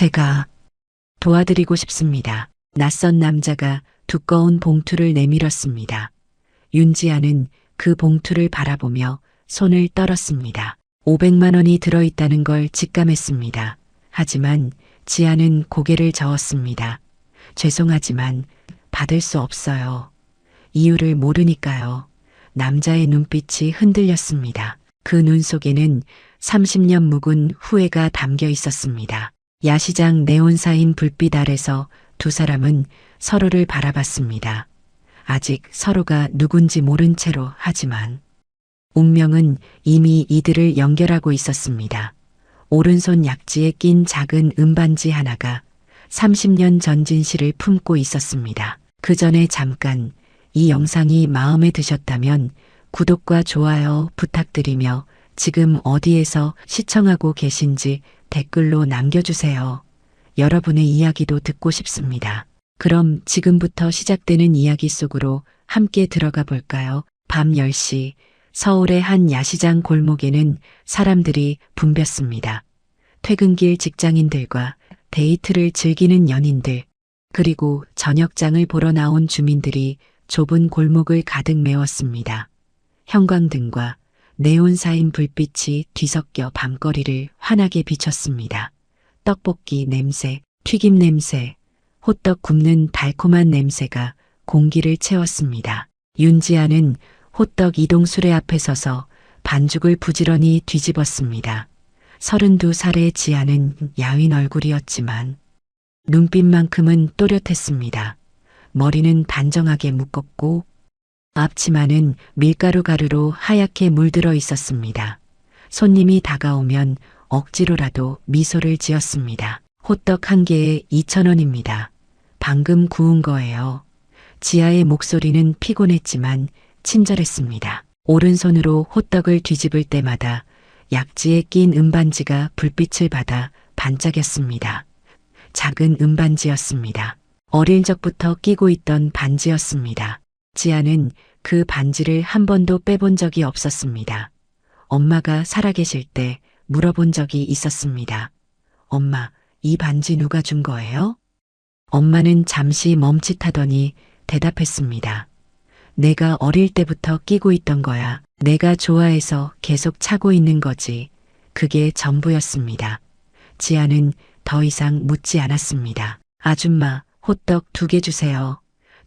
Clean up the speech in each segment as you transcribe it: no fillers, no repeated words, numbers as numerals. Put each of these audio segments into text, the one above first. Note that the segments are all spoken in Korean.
제가 도와드리고 싶습니다. 낯선 남자가 두꺼운 봉투를 내밀었습니다. 윤지아는 그 봉투를 바라보며 손을 떨었습니다. 500만 원이 들어있다는 걸 직감했습니다. 하지만 지아는 고개를 저었습니다. 죄송하지만 받을 수 없어요. 이유를 모르니까요. 남자의 눈빛이 흔들렸습니다. 그 눈 속에는 30년 묵은 후회가 담겨 있었습니다. 야시장 네온사인 불빛 아래서 두 사람은 서로를 바라봤습니다. 아직 서로가 누군지 모른 채로 하지만 운명은 이미 이들을 연결하고 있었습니다. 오른손 약지에 낀 작은 은반지 하나가 30년 전 진실을 품고 있었습니다. 그 전에 잠깐 이 영상이 마음에 드셨다면 구독과 좋아요 부탁드리며 지금 어디에서 시청하고 계신지 댓글로 남겨주세요. 여러분의 이야기도 듣고 싶습니다. 그럼 지금부터 시작되는 이야기 속으로 함께 들어가 볼까요? 밤 10시 서울의 한 야시장 골목에는 사람들이 붐볐습니다. 퇴근길 직장인들과 데이트를 즐기는 연인들, 그리고 저녁장을 보러 나온 주민들이 좁은 골목을 가득 메웠습니다. 형광등과 네온사인 불빛이 뒤섞여 밤거리를 환하게 비췄습니다. 떡볶이 냄새, 튀김 냄새, 호떡 굽는 달콤한 냄새가 공기를 채웠습니다. 윤지아는 호떡 이동수레 앞에 서서 반죽을 부지런히 뒤집었습니다. 32살의 지아는 야윈 얼굴이었지만 눈빛만큼은 또렷했습니다. 머리는 단정하게 묶었고 앞치마는 밀가루 가루로 하얗게 물들어 있었습니다. 손님이 다가오면 억지로라도 미소를 지었습니다. 호떡 한 개에 2,000원입니다. 방금 구운 거예요. 지아의 목소리는 피곤했지만 친절했습니다. 오른손으로 호떡을 뒤집을 때마다 약지에 낀 은반지가 불빛을 받아 반짝였습니다. 작은 은반지였습니다. 어릴 적부터 끼고 있던 반지였습니다. 지아는 그 반지를 한 번도 빼본 적이 없었습니다. 엄마가 살아계실 때 물어본 적이 있었습니다. 엄마, 이 반지 누가 준 거예요? 엄마는 잠시 멈칫하더니 대답했습니다. 내가 어릴 때부터 끼고 있던 거야. 내가 좋아해서 계속 차고 있는 거지. 그게 전부였습니다. 지아는 더 이상 묻지 않았습니다. 아줌마, 호떡 2개 주세요.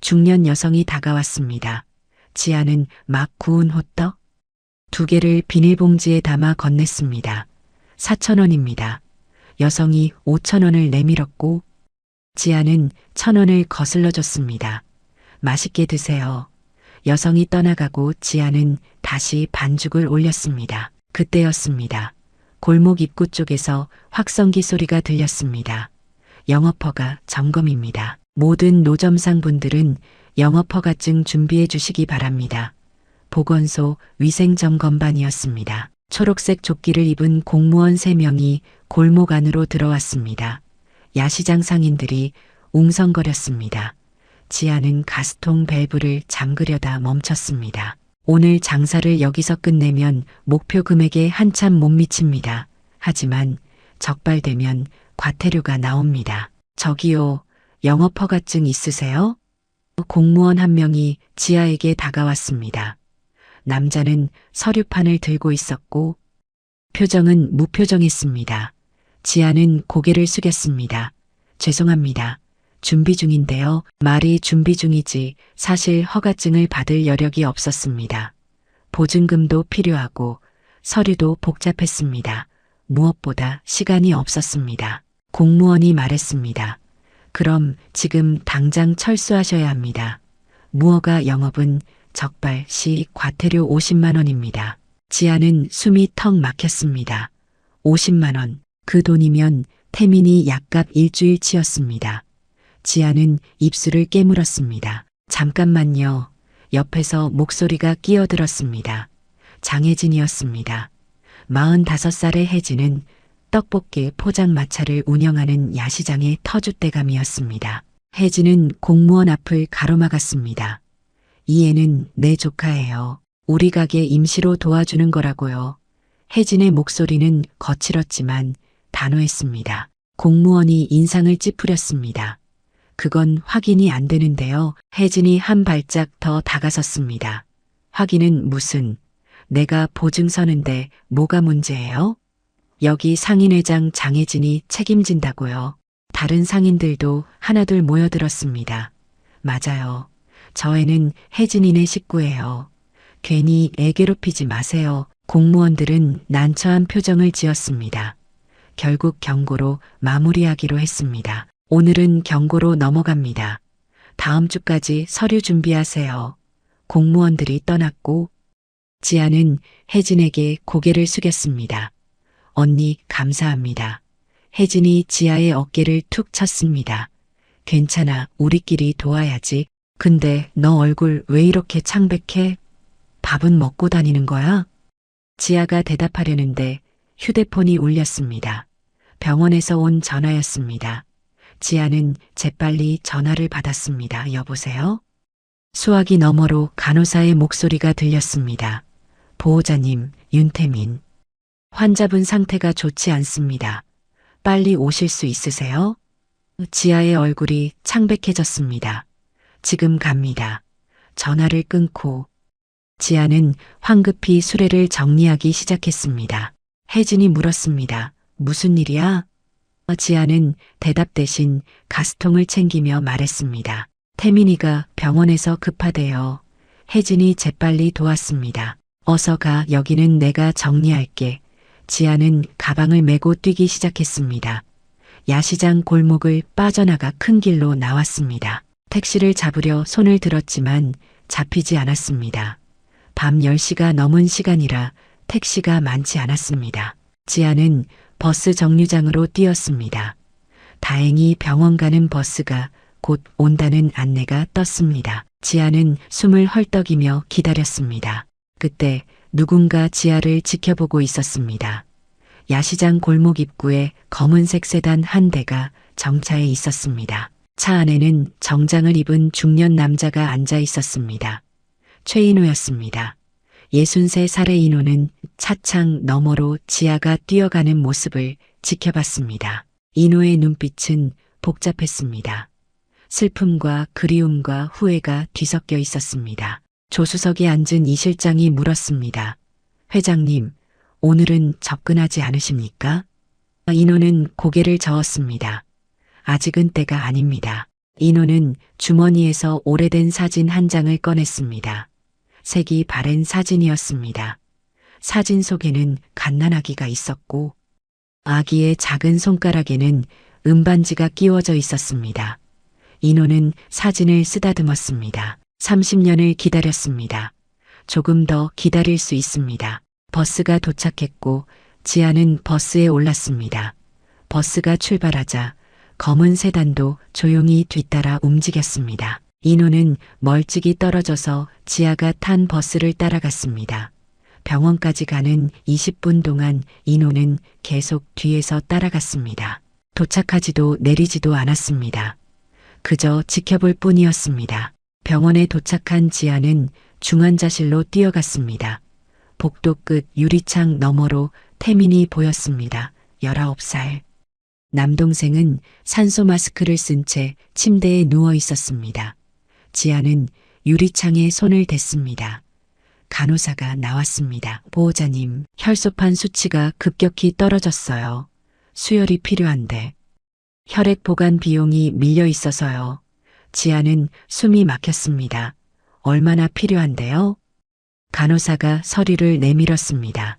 중년 여성이 다가왔습니다. 지아는 막 구운 호떡 2개를 비닐봉지에 담아 건넸습니다. 4,000원입니다. 여성이 5,000원을 내밀었고 지아는 1,000원을 거슬러 줬습니다. 맛있게 드세요. 여성이 떠나가고 지아는 다시 반죽을 올렸습니다. 그때였습니다. 골목 입구 쪽에서 확성기 소리가 들렸습니다. 영업허가 점검입니다. 모든 노점상 분들은 영업허가증 준비해 주시기 바랍니다. 보건소 위생점검반이었습니다. 초록색 조끼를 입은 공무원 3명이 골목 안으로 들어왔습니다. 야시장 상인들이 웅성거렸습니다. 지아는 가스통 밸브를 잠그려다 멈췄습니다. 오늘 장사를 여기서 끝내면 목표 금액에 한참 못 미칩니다. 하지만 적발되면 과태료가 나옵니다. 저기요, 영업허가증 있으세요? 공무원 한 명이 지아에게 다가왔습니다. 남자는 서류판을 들고 있었고 표정은 무표정했습니다. 지아는 고개를 숙였습니다. 죄송합니다. 준비 중인데요. 말이 준비 중이지 사실 허가증을 받을 여력이 없었습니다. 보증금도 필요하고 서류도 복잡했습니다. 무엇보다 시간이 없었습니다. 공무원이 말했습니다. 그럼 지금 당장 철수하셔야 합니다. 무허가 영업은 적발 시 과태료 50만 원입니다. 지아는 숨이 턱 막혔습니다. 50만 원. 그 돈이면 태민이 약값 일주일치였습니다. 지아는 입술을 깨물었습니다. 잠깐만요. 옆에서 목소리가 끼어들었습니다. 장혜진이었습니다. 45살의 혜진은 떡볶이 포장마차를 운영하는 야시장의 터줏대감이었습니다. 혜진은 공무원 앞을 가로막았습니다. 이 애는 내 조카예요. 우리 가게 임시로 도와주는 거라고요. 혜진의 목소리는 거칠었지만 단호했습니다. 공무원이 인상을 찌푸렸습니다. 그건 확인이 안 되는데요. 혜진이 한 발짝 더 다가섰습니다. 확인은 무슨, 내가 보증 서는데 뭐가 문제예요? 여기 상인회장 장혜진이 책임진다고요. 다른 상인들도 하나둘 모여들었습니다. 맞아요. 저 애는 혜진이네 식구예요. 괜히 애 괴롭히지 마세요. 공무원들은 난처한 표정을 지었습니다. 결국 경고로 마무리하기로 했습니다. 오늘은 경고로 넘어갑니다. 다음 주까지 서류 준비하세요. 공무원들이 떠났고 지아는 혜진에게 고개를 숙였습니다. 언니 감사합니다. 혜진이 지아의 어깨를 툭 쳤습니다. 괜찮아, 우리끼리 도와야지. 근데 너 얼굴 왜 이렇게 창백해? 밥은 먹고 다니는 거야? 지아가 대답하려는데 휴대폰이 울렸습니다. 병원에서 온 전화였습니다. 지아는 재빨리 전화를 받았습니다. 여보세요? 수화기 너머로 간호사의 목소리가 들렸습니다. 보호자님, 윤태민. 환자분 상태가 좋지 않습니다. 빨리 오실 수 있으세요? 지아의 얼굴이 창백해졌습니다. 지금 갑니다. 전화를 끊고 지아는 황급히 수레를 정리하기 시작했습니다. 혜진이 물었습니다. 무슨 일이야? 지아는 대답 대신 가스통을 챙기며 말했습니다. 태민이가 병원에서 급하대요. 혜진이 재빨리 도왔습니다. 어서 가, 여기는 내가 정리할게. 지아는 가방을 메고 뛰기 시작했습니다. 야시장 골목을 빠져나가 큰 길로 나왔습니다. 택시를 잡으려 손을 들었지만 잡히지 않았습니다. 밤 10시가 넘은 시간이라 택시가 많지 않았습니다. 지아는 버스 정류장으로 뛰었습니다. 다행히 병원 가는 버스가 곧 온다는 안내가 떴습니다. 지아는 숨을 헐떡이며 기다렸습니다. 그때 누군가 지아를 지켜보고 있었습니다. 야시장 골목 입구에 검은색 세단 한 대가 정차해 있었습니다. 차 안에는 정장을 입은 중년 남자가 앉아 있었습니다. 최인호였습니다. 63살의 인호는 차창 너머로 지아가 뛰어가는 모습을 지켜봤습니다. 인호의 눈빛은 복잡했습니다. 슬픔과 그리움과 후회가 뒤섞여 있었습니다. 조수석에 앉은 이 실장이 물었습니다. 회장님, 오늘은 접근하지 않으십니까? 인호는 고개를 저었습니다. 아직은 때가 아닙니다. 인호는 주머니에서 오래된 사진 한 장을 꺼냈습니다. 색이 바랜 사진이었습니다. 사진 속에는 갓난아기가 있었고 아기의 작은 손가락에는 은반지가 끼워져 있었습니다. 인호는 사진을 쓰다듬었습니다. 30년을 기다렸습니다. 조금 더 기다릴 수 있습니다. 버스가 도착했고 지아는 버스에 올랐습니다. 버스가 출발하자 검은 세단도 조용히 뒤따라 움직였습니다. 인호는 멀찍이 떨어져서 지아가 탄 버스를 따라갔습니다. 병원까지 가는 20분 동안 인호는 계속 뒤에서 따라갔습니다. 도착하지도 내리지도 않았습니다. 그저 지켜볼 뿐이었습니다. 병원에 도착한 지아는 중환자실로 뛰어갔습니다. 복도 끝 유리창 너머로 태민이 보였습니다. 19살. 남동생은 산소 마스크를 쓴 채 침대에 누워 있었습니다. 지아는 유리창에 손을 댔습니다. 간호사가 나왔습니다. 보호자님, 혈소판 수치가 급격히 떨어졌어요. 수혈이 필요한데. 혈액 보관 비용이 밀려 있어서요. 지아는 숨이 막혔습니다. 얼마나 필요한데요? 간호사가 서류를 내밀었습니다.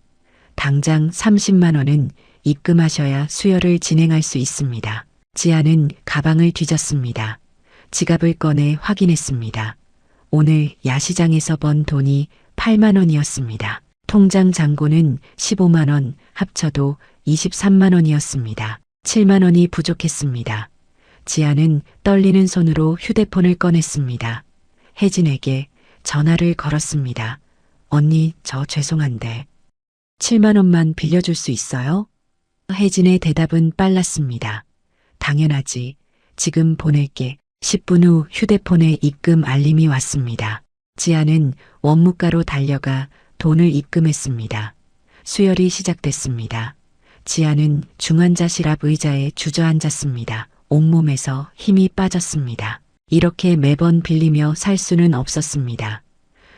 당장 30만 원은 입금하셔야 수혈을 진행할 수 있습니다. 지아는 가방을 뒤졌습니다. 지갑을 꺼내 확인했습니다. 오늘 야시장에서 번 돈이 8만 원이었습니다. 통장 잔고는 15만 원, 합쳐도 23만 원이었습니다. 7만 원이 부족했습니다. 지아는 떨리는 손으로 휴대폰을 꺼냈습니다. 혜진에게 전화를 걸었습니다. 언니, 저 죄송한데 7만 원만 빌려줄 수 있어요? 혜진의 대답은 빨랐습니다. 당연하지. 지금 보낼게. 10분 후 휴대폰에 입금 알림이 왔습니다. 지아는 원무가로 달려가 돈을 입금했습니다. 수혈이 시작됐습니다. 지아는 중환자실 앞 의자에 주저앉았습니다. 온몸에서 힘이 빠졌습니다. 이렇게 매번 빌리며 살 수는 없었습니다.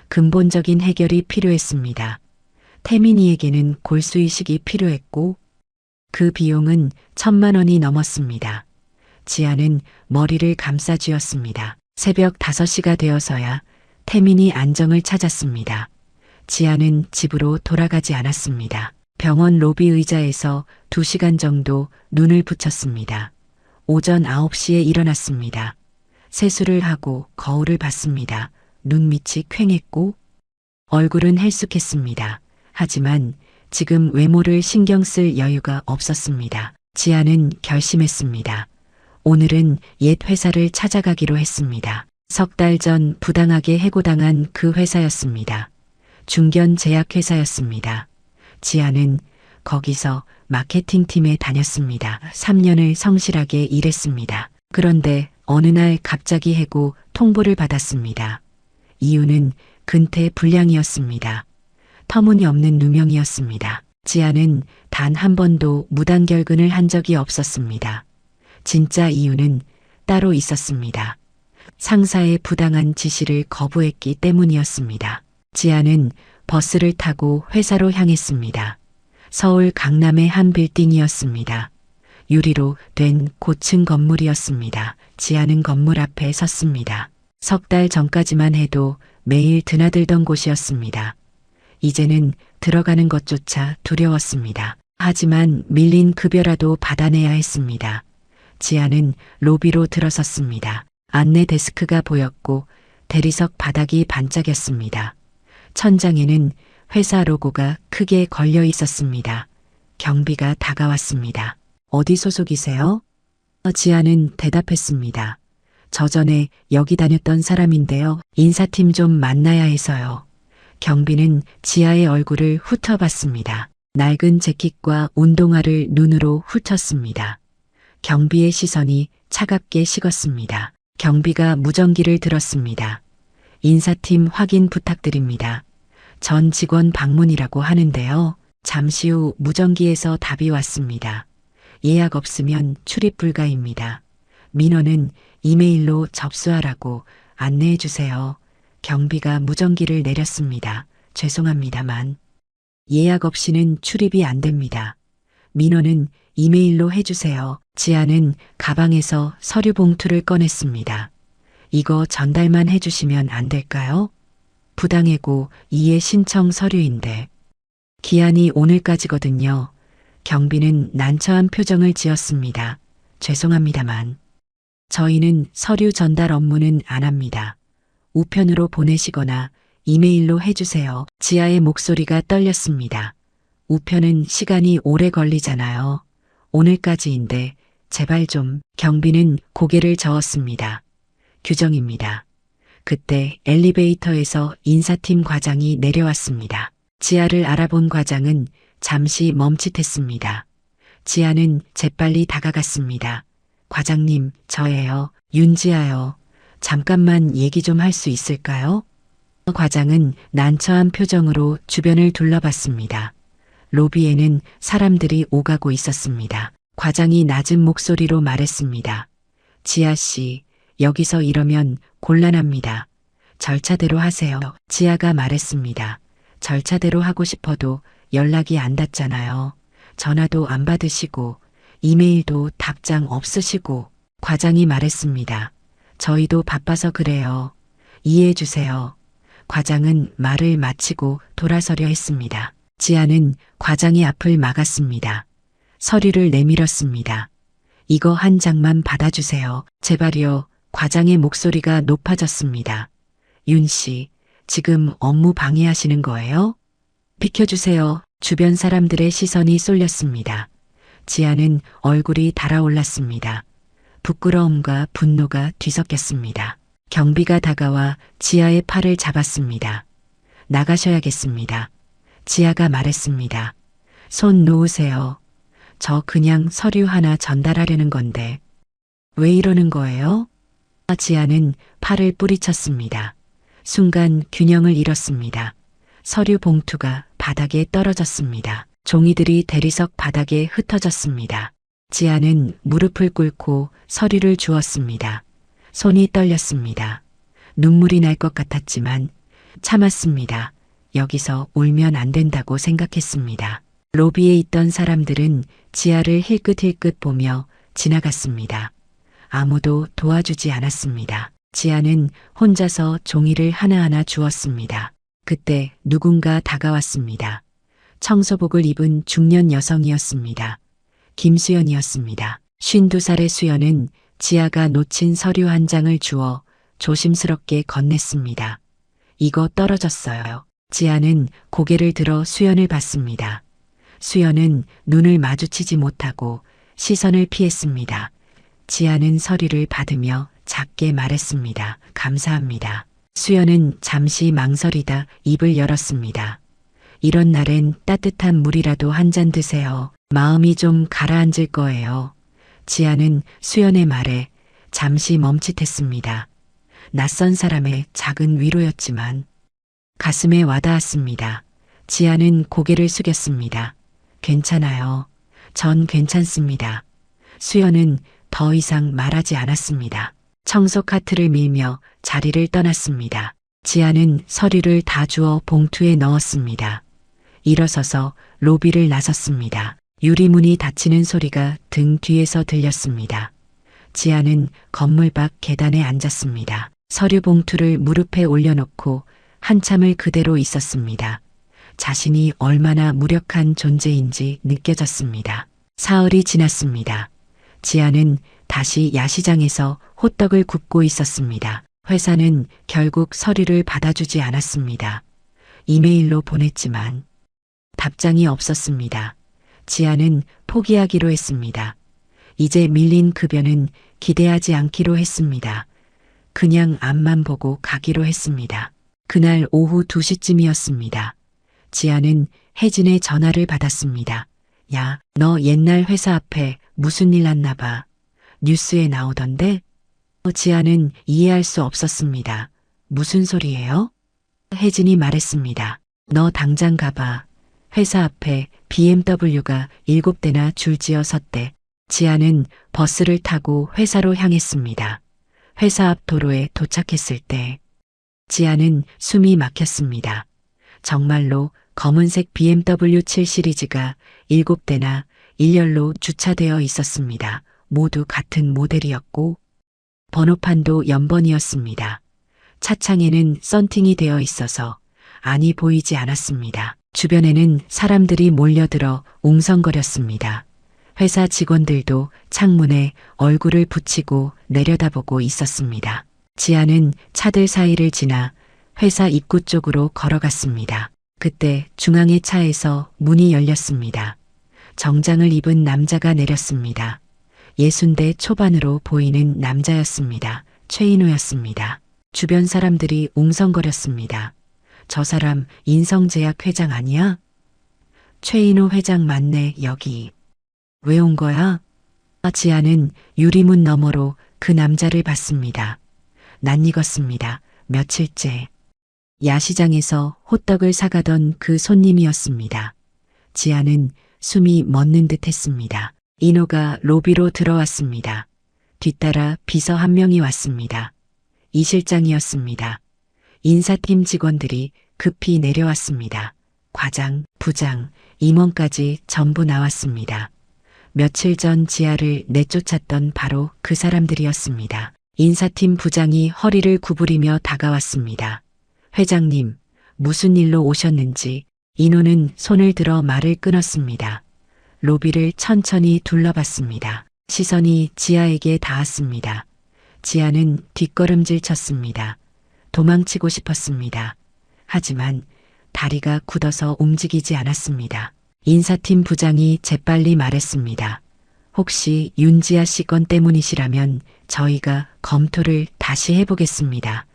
근본적인 해결이 필요했습니다. 태민이에게는 골수이식이 필요했고 그 비용은 1,000만 원이 넘었습니다. 지아는 머리를 감싸쥐었습니다. 새벽 5시가 되어서야 태민이 안정을 찾았습니다. 지아는 집으로 돌아가지 않았습니다. 병원 로비 의자에서 2시간 정도 눈을 붙였습니다. 오전 9시에 일어났습니다. 세수를 하고 거울을 봤습니다. 눈밑이 퀭했고 얼굴은 헬쑥했습니다. 하지만 지금 외모를 신경 쓸 여유가 없었습니다. 지아는 결심했습니다. 오늘은 옛 회사를 찾아가기로 했습니다. 석 달 전 부당하게 해고당한 그 회사였습니다. 중견 제약회사였습니다. 지아는 거기서 마케팅팀에 다녔습니다. 3년을 성실하게 일했습니다. 그런데 어느 날 갑자기 해고 통보를 받았습니다. 이유는 근태 불량이었습니다. 터무니없는 누명이었습니다. 지아는 단 한 번도 무단결근을 한 적이 없었습니다. 진짜 이유는 따로 있었습니다. 상사의 부당한 지시를 거부했기 때문이었습니다. 지아는 버스를 타고 회사로 향했습니다. 서울 강남의 한 빌딩이었습니다. 유리로 된 고층 건물이었습니다. 지아는 건물 앞에 섰습니다. 석 달 전까지만 해도 매일 드나들던 곳이었습니다. 이제는 들어가는 것조차 두려웠습니다. 하지만 밀린 급여라도 받아내야 했습니다. 지아는 로비로 들어섰습니다. 안내 데스크가 보였고 대리석 바닥이 반짝였습니다. 천장에는 회사 로고가 크게 걸려 있었습니다. 경비가 다가왔습니다. 어디 소속이세요? 지아는 대답했습니다. 저 전에 여기 다녔던 사람인데요. 인사팀 좀 만나야 해서요. 경비는 지아의 얼굴을 훑어봤습니다. 낡은 재킷과 운동화를 눈으로 훑었습니다. 경비의 시선이 차갑게 식었습니다. 경비가 무전기를 들었습니다. 인사팀 확인 부탁드립니다. 전 직원 방문이라고 하는데요. 잠시 후 무전기에서 답이 왔습니다. 예약 없으면 출입 불가입니다. 민원은 이메일로 접수하라고 안내해 주세요. 경비가 무전기를 내렸습니다. 죄송합니다만 예약 없이는 출입이 안 됩니다. 민원은 이메일로 해주세요. 지아는 가방에서 서류 봉투를 꺼냈습니다. 이거 전달만 해주시면 안 될까요? 부당해고 이해 신청 서류인데 기한이 오늘까지거든요. 경비는 난처한 표정을 지었습니다. 죄송합니다만 저희는 서류 전달 업무는 안 합니다. 우편으로 보내시거나 이메일로 해주세요. 지아의 목소리가 떨렸습니다. 우편은 시간이 오래 걸리잖아요. 오늘까지인데 제발 좀. 경비는 고개를 저었습니다. 규정입니다. 그때 엘리베이터에서 인사팀 과장이 내려왔습니다. 지아를 알아본 과장은 잠시 멈칫했습니다. 지아는 재빨리 다가갔습니다. 과장님, 저예요. 윤지아요. 잠깐만 얘기 좀 할 수 있을까요? 과장은 난처한 표정으로 주변을 둘러봤습니다. 로비에는 사람들이 오가고 있었습니다. 과장이 낮은 목소리로 말했습니다. 지아 씨, 여기서 이러면 곤란합니다. 절차대로 하세요. 지아가 말했습니다. 절차대로 하고 싶어도 연락이 안 닿잖아요. 전화도 안 받으시고 이메일도 답장 없으시고. 과장이 말했습니다. 저희도 바빠서 그래요. 이해해 주세요. 과장은 말을 마치고 돌아서려 했습니다. 지아는 과장의 앞을 막았습니다. 서류를 내밀었습니다. 이거 한 장만 받아주세요. 제발요. 과장의 목소리가 높아졌습니다. 윤 씨, 지금 업무 방해하시는 거예요? 비켜주세요. 주변 사람들의 시선이 쏠렸습니다. 지아는 얼굴이 달아올랐습니다. 부끄러움과 분노가 뒤섞였습니다. 경비가 다가와 지아의 팔을 잡았습니다. 나가셔야겠습니다. 지아가 말했습니다. 손 놓으세요. 저 그냥 서류 하나 전달하려는 건데. 왜 이러는 거예요? 지아는 팔을 뿌리쳤습니다. 순간 균형을 잃었습니다. 서류 봉투가 바닥에 떨어졌습니다. 종이들이 대리석 바닥에 흩어졌습니다. 지아는 무릎을 꿇고 서류를 주었습니다. 손이 떨렸습니다. 눈물이 날 것 같았지만 참았습니다. 여기서 울면 안 된다고 생각했습니다. 로비에 있던 사람들은 지아를 힐끗힐끗 보며 지나갔습니다. 아무도 도와주지 않았습니다. 지아는 혼자서 종이를 하나하나 주었습니다. 그때 누군가 다가왔습니다. 청소복을 입은 중년 여성이었습니다. 김수연이었습니다. 52살의 수연은 지아가 놓친 서류 한 장을 주어 조심스럽게 건넸습니다. 이거 떨어졌어요. 지아는 고개를 들어 수연을 봤습니다. 수연은 눈을 마주치지 못하고 시선을 피했습니다. 지아는 서류를 받으며 작게 말했습니다. 감사합니다. 수연은 잠시 망설이다 입을 열었습니다. 이런 날엔 따뜻한 물이라도 한 잔 드세요. 마음이 좀 가라앉을 거예요. 지아는 수연의 말에 잠시 멈칫했습니다. 낯선 사람의 작은 위로였지만 가슴에 와닿았습니다. 지아는 고개를 숙였습니다. 괜찮아요. 전 괜찮습니다. 수연은 더 이상 말하지 않았습니다. 청소 카트를 밀며 자리를 떠났습니다. 지아는 서류를 다 주워 봉투에 넣었습니다. 일어서서 로비를 나섰습니다. 유리문이 닫히는 소리가 등 뒤에서 들렸습니다. 지아는 건물 밖 계단에 앉았습니다. 서류 봉투를 무릎에 올려놓고 한참을 그대로 있었습니다. 자신이 얼마나 무력한 존재인지 느껴졌습니다. 사흘이 지났습니다. 지아는 다시 야시장에서 호떡을 굽고 있었습니다. 회사는 결국 서류를 받아주지 않았습니다. 이메일로 보냈지만 답장이 없었습니다. 지아는 포기하기로 했습니다. 이제 밀린 급여는 기대하지 않기로 했습니다. 그냥 앞만 보고 가기로 했습니다. 그날 오후 2시쯤이었습니다. 지아는 혜진의 전화를 받았습니다. 야, 너 옛날 회사 앞에 무슨 일 났나 봐. 뉴스에 나오던데? 지아는 이해할 수 없었습니다. 무슨 소리예요? 혜진이 말했습니다. 너 당장 가봐. 회사 앞에 BMW가 7대나 줄지어 섰대. 지아는 버스를 타고 회사로 향했습니다. 회사 앞 도로에 도착했을 때 지아는 숨이 막혔습니다. 정말로 검은색 BMW 7 시리즈가 7대나 일렬로 주차되어 있었습니다. 모두 같은 모델이었고 번호판도 연번이었습니다. 차창에는 썬팅이 되어 있어서 안이 보이지 않았습니다. 주변에는 사람들이 몰려들어 웅성거렸습니다. 회사 직원들도 창문에 얼굴을 붙이고 내려다보고 있었습니다. 지아는 차들 사이를 지나 회사 입구 쪽으로 걸어갔습니다. 그때 중앙의 차에서 문이 열렸습니다. 정장을 입은 남자가 내렸습니다. 60대 초반으로 보이는 남자였습니다. 최인호였습니다. 주변 사람들이 웅성거렸습니다. 저 사람 인성제약 회장 아니야? 최인호 회장 맞네, 여기. 왜 온 거야? 지아는 유리문 너머로 그 남자를 봤습니다. 낯익었습니다. 며칠째. 야시장에서 호떡을 사가던 그 손님이었습니다. 지아는 숨이 멎는 듯 했습니다. 인호가 로비로 들어왔습니다. 뒤따라 비서 한 명이 왔습니다. 이 실장이었습니다. 인사팀 직원들이 급히 내려왔습니다. 과장, 부장, 임원까지 전부 나왔습니다. 며칠 전 지아를 내쫓았던 바로 그 사람들이었습니다. 인사팀 부장이 허리를 구부리며 다가왔습니다. 회장님, 무슨 일로 오셨는지. 인호는 손을 들어 말을 끊었습니다. 로비를 천천히 둘러봤습니다. 시선이 지아에게 닿았습니다. 지아는 뒷걸음질 쳤습니다. 도망치고 싶었습니다. 하지만 다리가 굳어서 움직이지 않았습니다. 인사팀 부장이 재빨리 말했습니다. 혹시 윤지아 씨 건 때문이시라면 저희가 검토를 다시 해보겠습니다.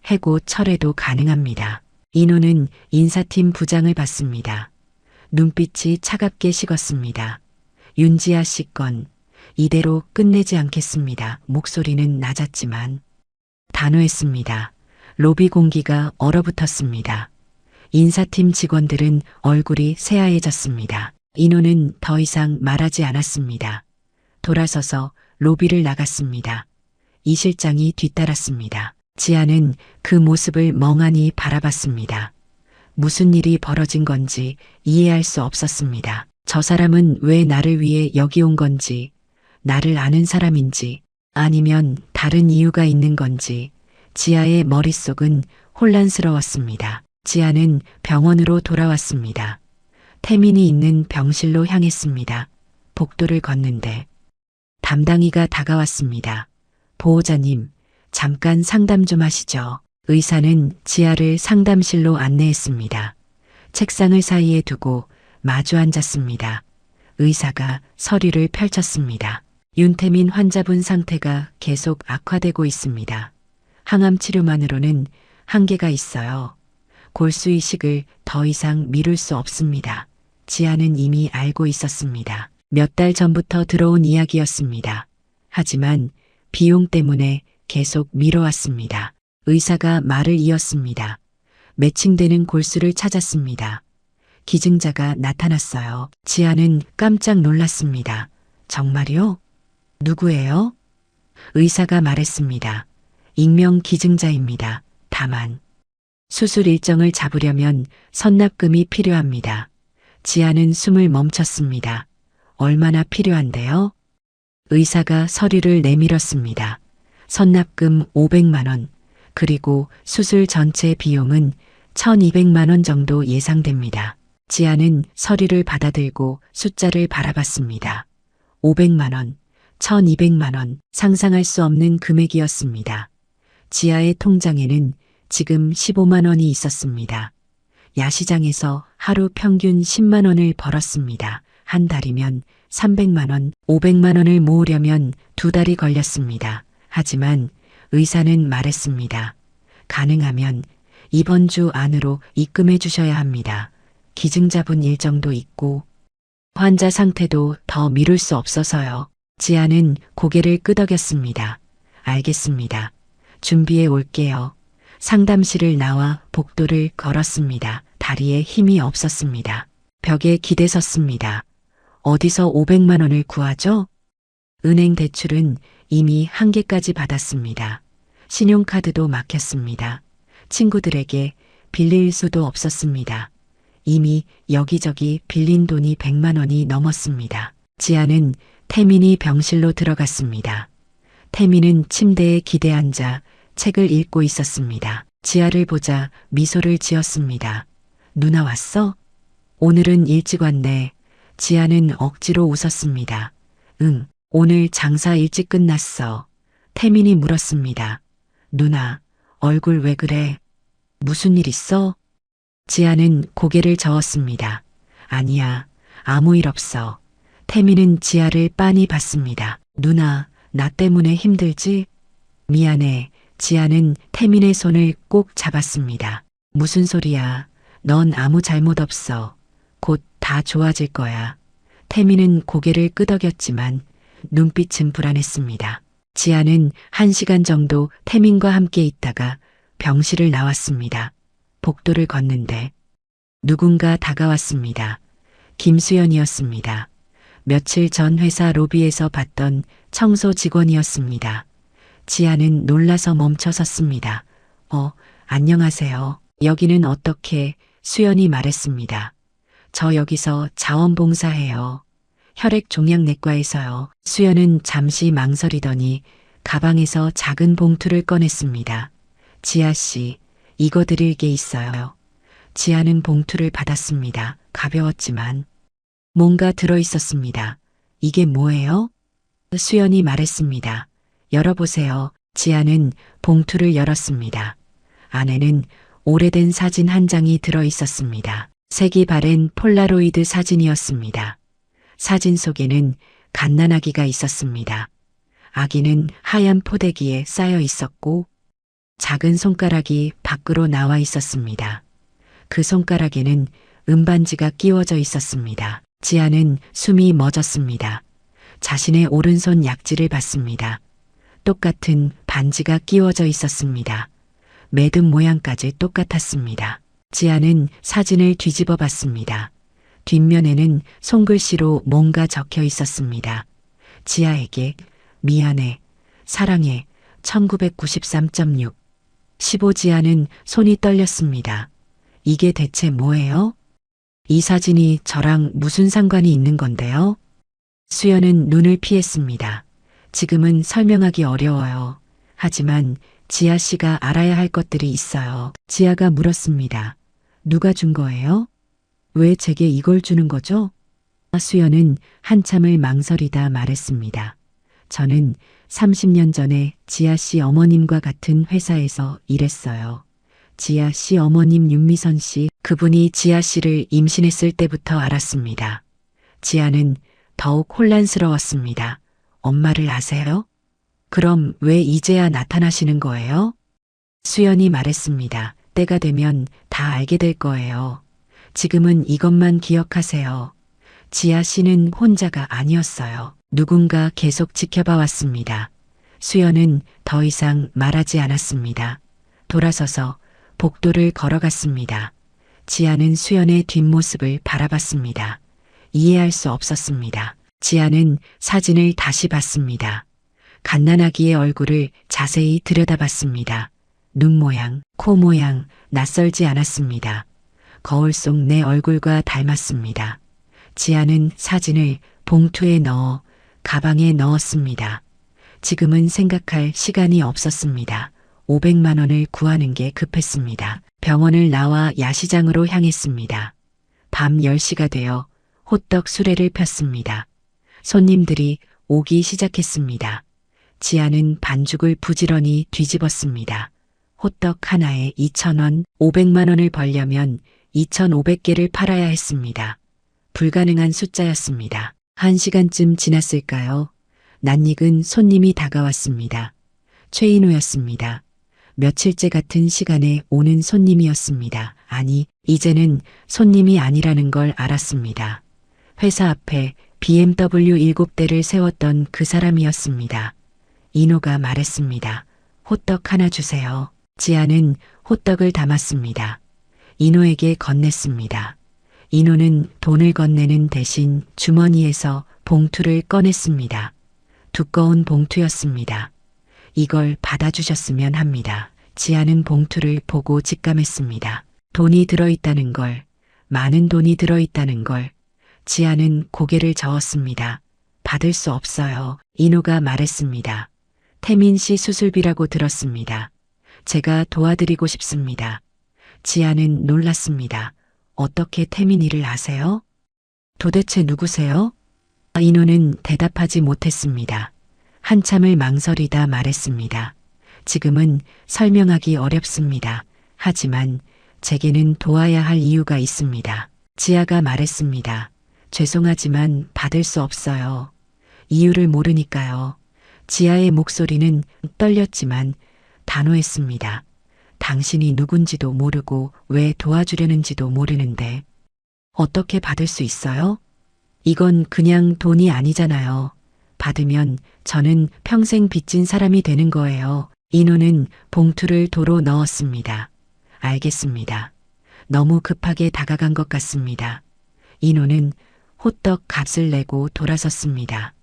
해고 철회도 가능합니다. 인호는 인사팀 부장을 봤습니다. 눈빛이 차갑게 식었습니다. 윤지아 씨 건 이대로 끝내지 않겠습니다. 목소리는 낮았지만 단호했습니다. 로비 공기가 얼어붙었습니다. 인사팀 직원들은 얼굴이 새하얘졌습니다. 인호는 더 이상 말하지 않았습니다. 돌아서서 로비를 나갔습니다. 이 실장이 뒤따랐습니다. 지아는 그 모습을 멍하니 바라봤습니다. 무슨 일이 벌어진 건지 이해할 수 없었습니다. 저 사람은 왜 나를 위해 여기 온 건지, 나를 아는 사람인지, 아니면 다른 이유가 있는 건지, 지아의 머릿속은 혼란스러웠습니다. 지아는 병원으로 돌아왔습니다. 태민이 있는 병실로 향했습니다. 복도를 걷는데 담당이가 다가왔습니다. 보호자님, 잠깐 상담 좀 하시죠. 의사는 지아를 상담실로 안내했습니다. 책상을 사이에 두고 마주 앉았습니다. 의사가 서류를 펼쳤습니다. 윤태민 환자분 상태가 계속 악화되고 있습니다. 항암 치료만으로는 한계가 있어요. 골수 이식을 더 이상 미룰 수 없습니다. 지아는 이미 알고 있었습니다. 몇 달 전부터 들어온 이야기였습니다. 하지만 비용 때문에 계속 미뤄왔습니다. 의사가 말을 이었습니다. 매칭되는 골수를 찾았습니다. 기증자가 나타났어요. 지아는 깜짝 놀랐습니다. 정말요? 누구예요? 의사가 말했습니다. 익명 기증자입니다. 다만 수술 일정을 잡으려면 선납금이 필요합니다. 지아는 숨을 멈췄습니다. 얼마나 필요한데요? 의사가 서류를 내밀었습니다. 선납금 500만 원, 그리고 수술 전체 비용은 1200만 원 정도 예상됩니다. 지아는 서류를 받아들고 숫자를 바라봤습니다. 500만 원, 1200만 원, 상상할 수 없는 금액이었습니다. 지아의 통장에는 지금 15만 원이 있었습니다. 야시장에서 하루 평균 10만 원을 벌었습니다. 한 달이면 300만 원, 500만 원을 모으려면 2달이 걸렸습니다. 하지만 의사는 말했습니다. 가능하면 이번 주 안으로 입금해 주셔야 합니다. 기증자분 일정도 있고 환자 상태도 더 미룰 수 없어서요. 지아는 고개를 끄덕였습니다. 알겠습니다. 준비해 올게요. 상담실을 나와 복도를 걸었습니다. 다리에 힘이 없었습니다. 벽에 기대섰습니다. 어디서 500만 원을 구하죠? 은행 대출은 이미 한개까지 받았습니다. 신용카드도 막혔습니다. 친구들에게 빌릴 수도 없었습니다. 이미 여기저기 빌린 돈이 100만 원이 넘었습니다. 지아는 태민이 병실로 들어갔습니다. 태민은 침대에 기대 앉아 책을 읽고 있었습니다. 지아를 보자 미소를 지었습니다. 누나 왔어? 오늘은 일찍 왔네. 지아는 억지로 웃었습니다. 응, 오늘 장사 일찍 끝났어. 태민이 물었습니다. 누나, 얼굴 왜 그래? 무슨 일 있어? 지아는 고개를 저었습니다. 아니야, 아무 일 없어. 태민은 지아를 빤히 봤습니다. 누나, 나 때문에 힘들지? 미안해. 지아는 태민의 손을 꼭 잡았습니다. 무슨 소리야. 넌 아무 잘못 없어. 곧 다 좋아질 거야. 태민은 고개를 끄덕였지만 눈빛은 불안했습니다. 지아는 1시간 정도 태민과 함께 있다가 병실을 나왔습니다. 복도를 걷는데 누군가 다가왔습니다. 김수연이었습니다. 며칠 전 회사 로비에서 봤던 청소 직원이었습니다. 지아는 놀라서 멈춰 섰습니다. 안녕하세요. 여기는 어떻게? 수연이 말했습니다. 저 여기서 자원봉사해요. 혈액종양내과에서요. 수연은 잠시 망설이더니 가방에서 작은 봉투를 꺼냈습니다. 지아 씨, 이거 드릴 게 있어요. 지아는 봉투를 받았습니다. 가벼웠지만 뭔가 들어 있었습니다. 이게 뭐예요? 수연이 말했습니다. 열어보세요. 지아는 봉투를 열었습니다. 안에는 오래된 사진 한 장이 들어 있었습니다. 색이 바랜 폴라로이드 사진이었습니다. 사진 속에는 갓난아기가 있었습니다. 아기는 하얀 포대기에 쌓여 있었고 작은 손가락이 밖으로 나와 있었습니다. 그 손가락에는 은반지가 끼워져 있었습니다. 지아는 숨이 멎었습니다. 자신의 오른손 약지를 봤습니다. 똑같은 반지가 끼워져 있었습니다. 매듭 모양까지 똑같았습니다. 지아는 사진을 뒤집어 봤습니다. 뒷면에는 손글씨로 뭔가 적혀 있었습니다. 지아에게 미안해, 사랑해, 1993.6. 15지아는 손이 떨렸습니다. 이게 대체 뭐예요? 이 사진이 저랑 무슨 상관이 있는 건데요? 수연은 눈을 피했습니다. 지금은 설명하기 어려워요. 하지만 지아 씨가 알아야 할 것들이 있어요. 지아가 물었습니다. 누가 준 거예요? 왜 제게 이걸 주는 거죠? 수연은 한참을 망설이다 말했습니다. 저는 30년 전에 지아 씨 어머님과 같은 회사에서 일했어요. 지아 씨 어머님 윤미선 씨, 그분이 지아 씨를 임신했을 때부터 알았습니다. 지아는 더욱 혼란스러웠습니다. 엄마를 아세요? 그럼 왜 이제야 나타나시는 거예요? 수연이 말했습니다. 때가 되면 다 알게 될 거예요. 지금은 이것만 기억하세요. 지아 씨는 혼자가 아니었어요. 누군가 계속 지켜봐 왔습니다. 수연은 더 이상 말하지 않았습니다. 돌아서서 복도를 걸어갔습니다. 지아는 수연의 뒷모습을 바라봤습니다. 이해할 수 없었습니다. 지아는 사진을 다시 봤습니다. 갓난아기의 얼굴을 자세히 들여다봤습니다. 눈 모양, 코 모양, 낯설지 않았습니다. 거울 속 내 얼굴과 닮았습니다. 지아는 사진을 봉투에 넣어 가방에 넣었습니다. 지금은 생각할 시간이 없었습니다. 500만 원을 구하는 게 급했습니다. 병원을 나와 야시장으로 향했습니다. 밤 10시가 되어 호떡 수레를 폈습니다. 손님들이 오기 시작했습니다. 지아는 반죽을 부지런히 뒤집었습니다. 호떡 하나에 2,000원, 500만 원을 벌려면 2,500개를 팔아야 했습니다. 불가능한 숫자였습니다. 1시간쯤 지났을까요? 낯익은 손님이 다가왔습니다. 최인호였습니다. 며칠째 같은 시간에 오는 손님이었습니다. 아니, 이제는 손님이 아니라는 걸 알았습니다. 회사 앞에 BMW 7대를 세웠던 그 사람이었습니다. 인호가 말했습니다. 호떡 하나 주세요. 지아는 호떡을 담았습니다. 인호에게 건넸습니다. 인호는 돈을 건네는 대신 주머니에서 봉투를 꺼냈습니다. 두꺼운 봉투였습니다. 이걸 받아주셨으면 합니다. 지아는 봉투를 보고 직감했습니다. 돈이 들어있다는 걸, 많은 돈이 들어있다는 걸. 지아는 고개를 저었습니다. 받을 수 없어요. 인호가 말했습니다. 태민 씨 수술비라고 들었습니다. 제가 도와드리고 싶습니다. 지아는 놀랐습니다. 어떻게 태민이를 아세요? 도대체 누구세요? 인호는 대답하지 못했습니다. 한참을 망설이다 말했습니다. 지금은 설명하기 어렵습니다. 하지만 제게는 도와야 할 이유가 있습니다. 지아가 말했습니다. 죄송하지만 받을 수 없어요. 이유를 모르니까요. 지아의 목소리는 떨렸지만 단호했습니다. 당신이 누군지도 모르고 왜 도와주려는지도 모르는데 어떻게 받을 수 있어요? 이건 그냥 돈이 아니잖아요. 받으면 저는 평생 빚진 사람이 되는 거예요. 인호는 봉투를 도로 넣었습니다. 알겠습니다. 너무 급하게 다가간 것 같습니다. 인호는 호떡 값을 내고 돌아섰습니다.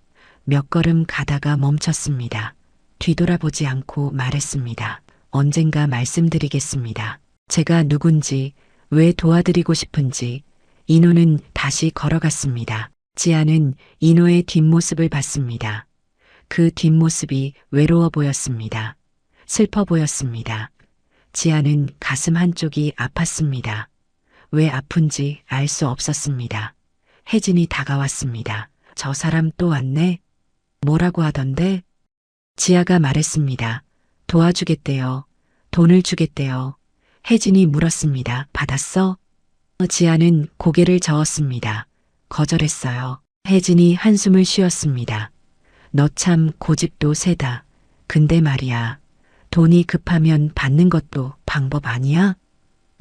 몇 걸음 가다가 멈췄습니다. 뒤돌아보지 않고 말했습니다. 언젠가 말씀드리겠습니다. 제가 누군지, 왜 도와드리고 싶은지. 인호는 다시 걸어갔습니다. 지아는 인호의 뒷모습을 봤습니다. 그 뒷모습이 외로워 보였습니다. 슬퍼 보였습니다. 지아는 가슴 한쪽이 아팠습니다. 왜 아픈지 알 수 없었습니다. 혜진이 다가왔습니다. 저 사람 또 왔네? 뭐라고 하던데? 지아가 말했습니다. 도와주겠대요. 돈을 주겠대요. 혜진이 물었습니다. 받았어? 지아는 고개를 저었습니다. 거절했어요. 혜진이 한숨을 쉬었습니다. 너 참 고집도 세다. 근데 말이야. 돈이 급하면 받는 것도 방법 아니야?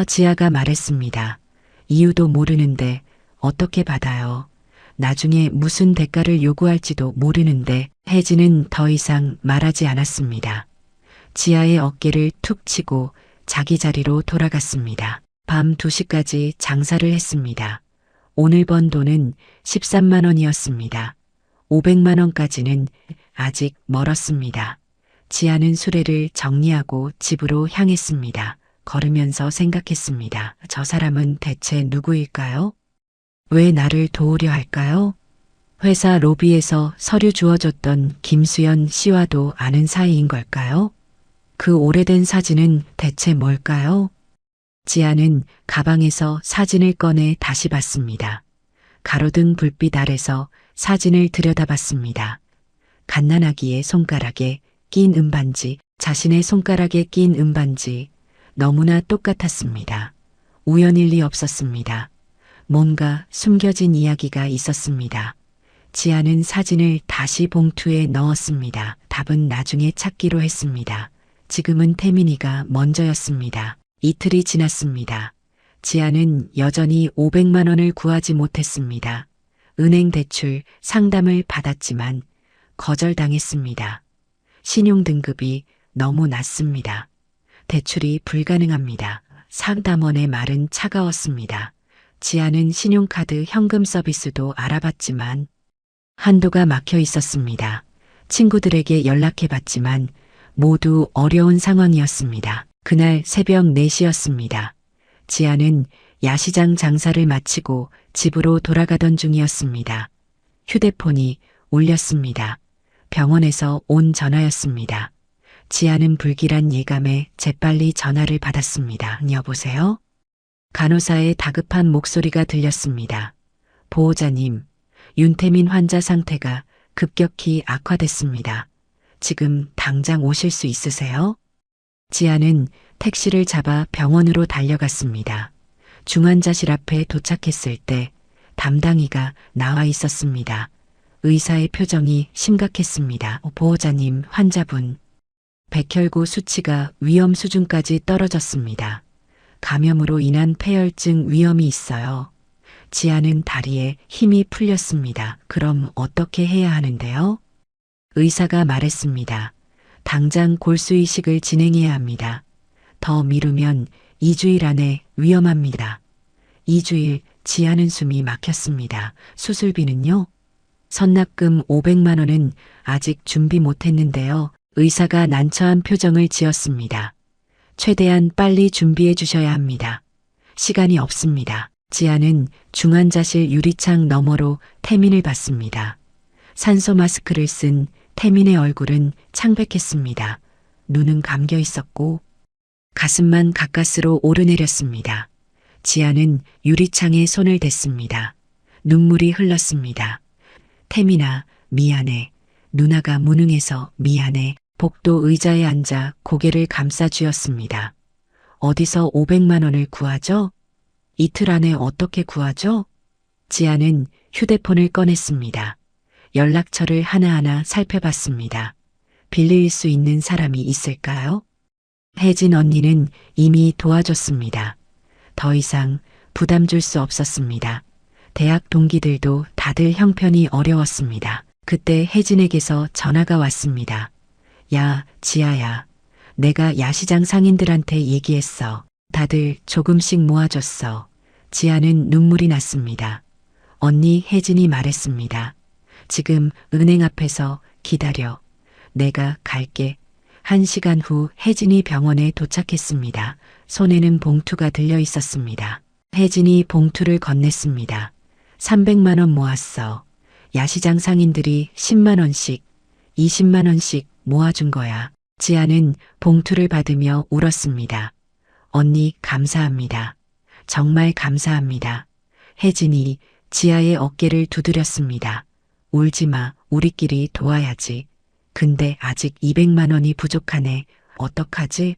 지아가 말했습니다. 이유도 모르는데 어떻게 받아요? 나중에 무슨 대가를 요구할지도 모르는데. 혜진은 더 이상 말하지 않았습니다. 지아의 어깨를 툭 치고 자기 자리로 돌아갔습니다. 밤 2시까지 장사를 했습니다. 오늘 번 돈은 13만 원이었습니다. 500만 원까지는 아직 멀었습니다. 지아는 수레를 정리하고 집으로 향했습니다. 걸으면서 생각했습니다. 저 사람은 대체 누구일까요? 왜 나를 도우려 할까요? 회사 로비에서 서류 주어줬던 김수연 씨와도 아는 사이인 걸까요? 그 오래된 사진은 대체 뭘까요? 지아는 가방에서 사진을 꺼내 다시 봤습니다. 가로등 불빛 아래서 사진을 들여다봤습니다. 갓난아기의 손가락에 낀 은반지, 자신의 손가락에 낀 은반지, 너무나 똑같았습니다. 우연일 리 없었습니다. 뭔가 숨겨진 이야기가 있었습니다. 지아는 사진을 다시 봉투에 넣었습니다. 답은 나중에 찾기로 했습니다. 지금은 태민이가 먼저였습니다. 이틀이 지났습니다. 지아는 여전히 500만 원을 구하지 못했습니다. 은행 대출 상담을 받았지만 거절당했습니다. 신용등급이 너무 낮습니다. 대출이 불가능합니다. 상담원의 말은 차가웠습니다. 지아는 신용카드 현금 서비스도 알아봤지만 한도가 막혀 있었습니다. 친구들에게 연락해봤지만 모두 어려운 상황이었습니다. 그날 새벽 4시였습니다. 지아는 야시장 장사를 마치고 집으로 돌아가던 중이었습니다. 휴대폰이 울렸습니다. 병원에서 온 전화였습니다. 지아는 불길한 예감에 재빨리 전화를 받았습니다. 여보세요? 간호사의 다급한 목소리가 들렸습니다. 보호자님, 윤태민 환자 상태가 급격히 악화됐습니다. 지금 당장 오실 수 있으세요? 지아는 택시를 잡아 병원으로 달려갔습니다. 중환자실 앞에 도착했을 때 담당이가 나와 있었습니다. 의사의 표정이 심각했습니다. 보호자님, 환자분. 백혈구 수치가 위험 수준까지 떨어졌습니다. 감염으로 인한 폐혈증 위험이 있어요. 지아는 다리에 힘이 풀렸습니다. 그럼 어떻게 해야 하는데요? 의사가 말했습니다. 당장 골수이식을 진행해야 합니다. 더 미루면 2주일 안에 위험합니다. 2주일, 지아는 숨이 막혔습니다. 수술비는요? 선납금 500만 원은 아직 준비 못했는데요. 의사가 난처한 표정을 지었습니다. 최대한 빨리 준비해 주셔야 합니다. 시간이 없습니다. 지아는 중환자실 유리창 너머로 태민을 봤습니다. 산소 마스크를 쓴 태민의 얼굴은 창백했습니다. 눈은 감겨 있었고 가슴만 가까스로 오르내렸습니다. 지아는 유리창에 손을 댔습니다. 눈물이 흘렀습니다. 태민아, 미안해. 누나가 무능해서 미안해. 복도 의자에 앉아 고개를 감싸 쥐었습니다. 어디서 500만 원을 구하죠? 이틀 안에 어떻게 구하죠? 지아는 휴대폰을 꺼냈습니다. 연락처를 하나하나 살펴봤습니다. 빌릴 수 있는 사람이 있을까요? 혜진 언니는 이미 도와줬습니다. 더 이상 부담 줄 수 없었습니다. 대학 동기들도 다들 형편이 어려웠습니다. 그때 혜진에게서 전화가 왔습니다. 야, 지아야. 내가 야시장 상인들한테 얘기했어. 다들 조금씩 모아줬어. 지아는 눈물이 났습니다. 언니 혜진이 말했습니다. 지금 은행 앞에서 기다려. 내가 갈게. 1시간 후 혜진이 병원에 도착했습니다. 손에는 봉투가 들려 있었습니다. 혜진이 봉투를 건넸습니다. 300만 원 모았어. 야시장 상인들이 10만 원씩, 20만 원씩 모아준 거야. 지아는 봉투를 받으며 울었습니다. 언니 감사합니다. 정말 감사합니다. 혜진이 지아의 어깨를 두드렸습니다. 울지 마. 우리끼리 도와야지. 근데 아직 200만 원이 부족하네. 어떡하지?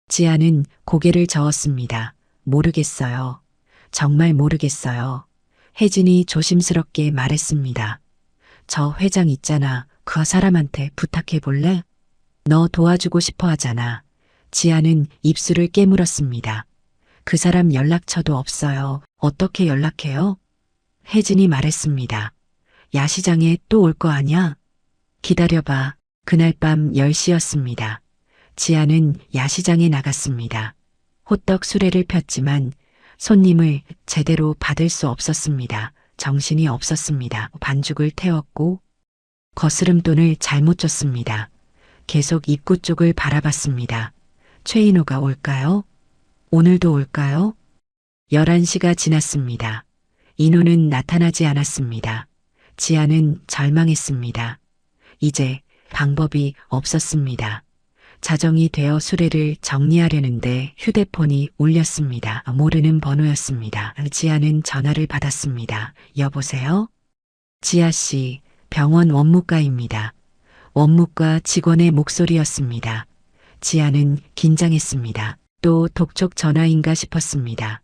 지아는 고개를 저었습니다. 모르겠어요. 정말 모르겠어요. 혜진이 조심스럽게 말했습니다. 저 회장 있잖아. 그 사람한테 부탁해 볼래? 너 도와주고 싶어 하잖아. 지아는 입술을 깨물었습니다. 그 사람 연락처도 없어요. 어떻게 연락해요? 혜진이 말했습니다. 야시장에 또 올 거 아냐? 기다려봐. 그날 밤 10시였습니다. 지아는 야시장에 나갔습니다. 호떡 수레를 폈지만 손님을 제대로 받을 수 없었습니다. 정신이 없었습니다. 반죽을 태웠고 거스름돈을 잘못 줬습니다. 계속 입구 쪽을 바라봤습니다. 최인호가 올까요? 오늘도 올까요? 11시가 지났습니다. 인호는 나타나지 않았습니다. 지아는 절망했습니다. 이제 방법이 없었습니다. 자정이 되어 수레를 정리하려는데 휴대폰이 울렸습니다. 모르는 번호였습니다. 지아는 전화를 받았습니다. 여보세요? 지아씨, 병원 원무과입니다. 원무과 직원의 목소리였습니다. 지아는 긴장했습니다. 또 독촉 전화인가 싶었습니다.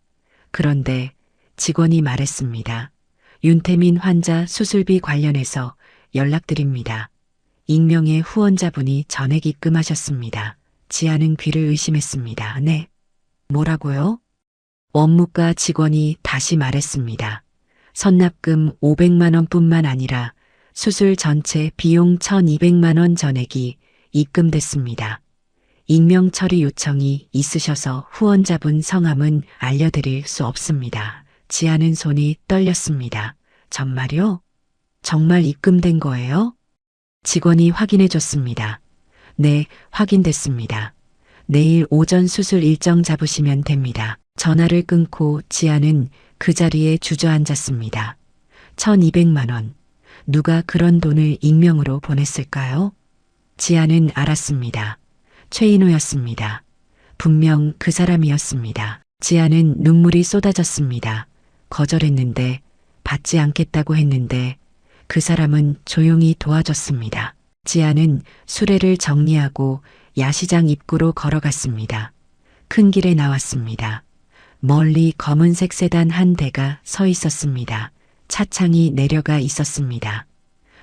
그런데 직원이 말했습니다. 윤태민 환자 수술비 관련해서 연락드립니다. 익명의 후원자분이 전액 입금하셨습니다. 지아는 귀를 의심했습니다. 네. 뭐라고요? 원무과 직원이 다시 말했습니다. 선납금 500만 원뿐만 아니라 수술 전체 비용 1200만 원 전액이 입금됐습니다. 익명 처리 요청이 있으셔서 후원자분 성함은 알려드릴 수 없습니다. 지아는 손이 떨렸습니다. 정말요? 정말 입금된 거예요? 직원이 확인해 줬습니다. 네, 확인됐습니다. 내일 오전 수술 일정 잡으시면 됩니다. 전화를 끊고 지아는 그 자리에 주저앉았습니다. 1200만 원. 누가 그런 돈을 익명으로 보냈을까요? 지아는 알았습니다. 최인호였습니다. 분명 그 사람이었습니다. 지아는 눈물이 쏟아졌습니다. 거절했는데, 받지 않겠다고 했는데 그 사람은 조용히 도와줬습니다. 지아는 수레를 정리하고 야시장 입구로 걸어갔습니다. 큰 길에 나왔습니다. 멀리 검은색 세단 한 대가 서 있었습니다. 차창이 내려가 있었습니다.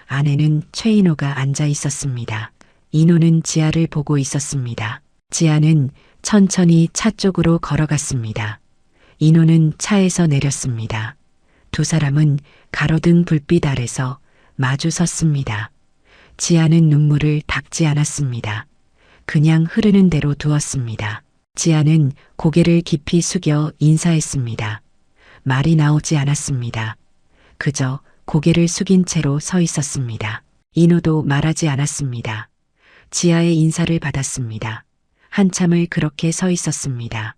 안에는 최인호가 앉아 있었습니다. 인호는 지아를 보고 있었습니다. 지아는 천천히 차 쪽으로 걸어갔습니다. 인호는 차에서 내렸습니다. 두 사람은 가로등 불빛 아래서 마주 섰습니다. 지아는 눈물을 닦지 않았습니다. 그냥 흐르는 대로 두었습니다. 지아는 고개를 깊이 숙여 인사했습니다. 말이 나오지 않았습니다. 그저 고개를 숙인 채로 서 있었습니다. 인호도 말하지 않았습니다. 지아의 인사를 받았습니다. 한참을 그렇게 서 있었습니다.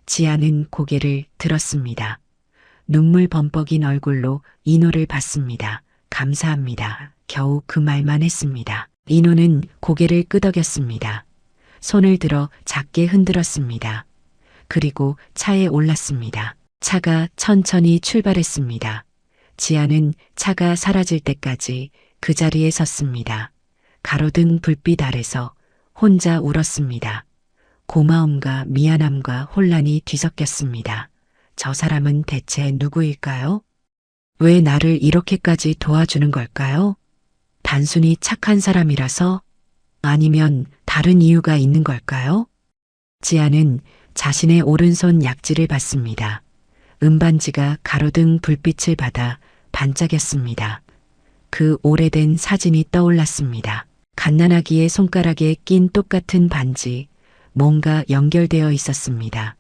지아는 고개를 들었습니다. 눈물 범벅인 얼굴로 인호를 봤습니다. 감사합니다. 겨우 그 말만 했습니다. 인호는 고개를 끄덕였습니다. 손을 들어 작게 흔들었습니다. 그리고 차에 올랐습니다. 차가 천천히 출발했습니다. 지아는 차가 사라질 때까지 그 자리에 섰습니다. 가로등 불빛 아래서 혼자 울었습니다. 고마움과 미안함과 혼란이 뒤섞였습니다. 저 사람은 대체 누구일까요? 왜 나를 이렇게까지 도와주는 걸까요? 단순히 착한 사람이라서? 아니면 다른 이유가 있는 걸까요? 지아는 자신의 오른손 약지를 봤습니다. 은반지가 가로등 불빛을 받아 반짝였습니다. 그 오래된 사진이 떠올랐습니다. 갓난아기의 손가락에 낀 똑같은 반지, 뭔가 연결되어 있었습니다.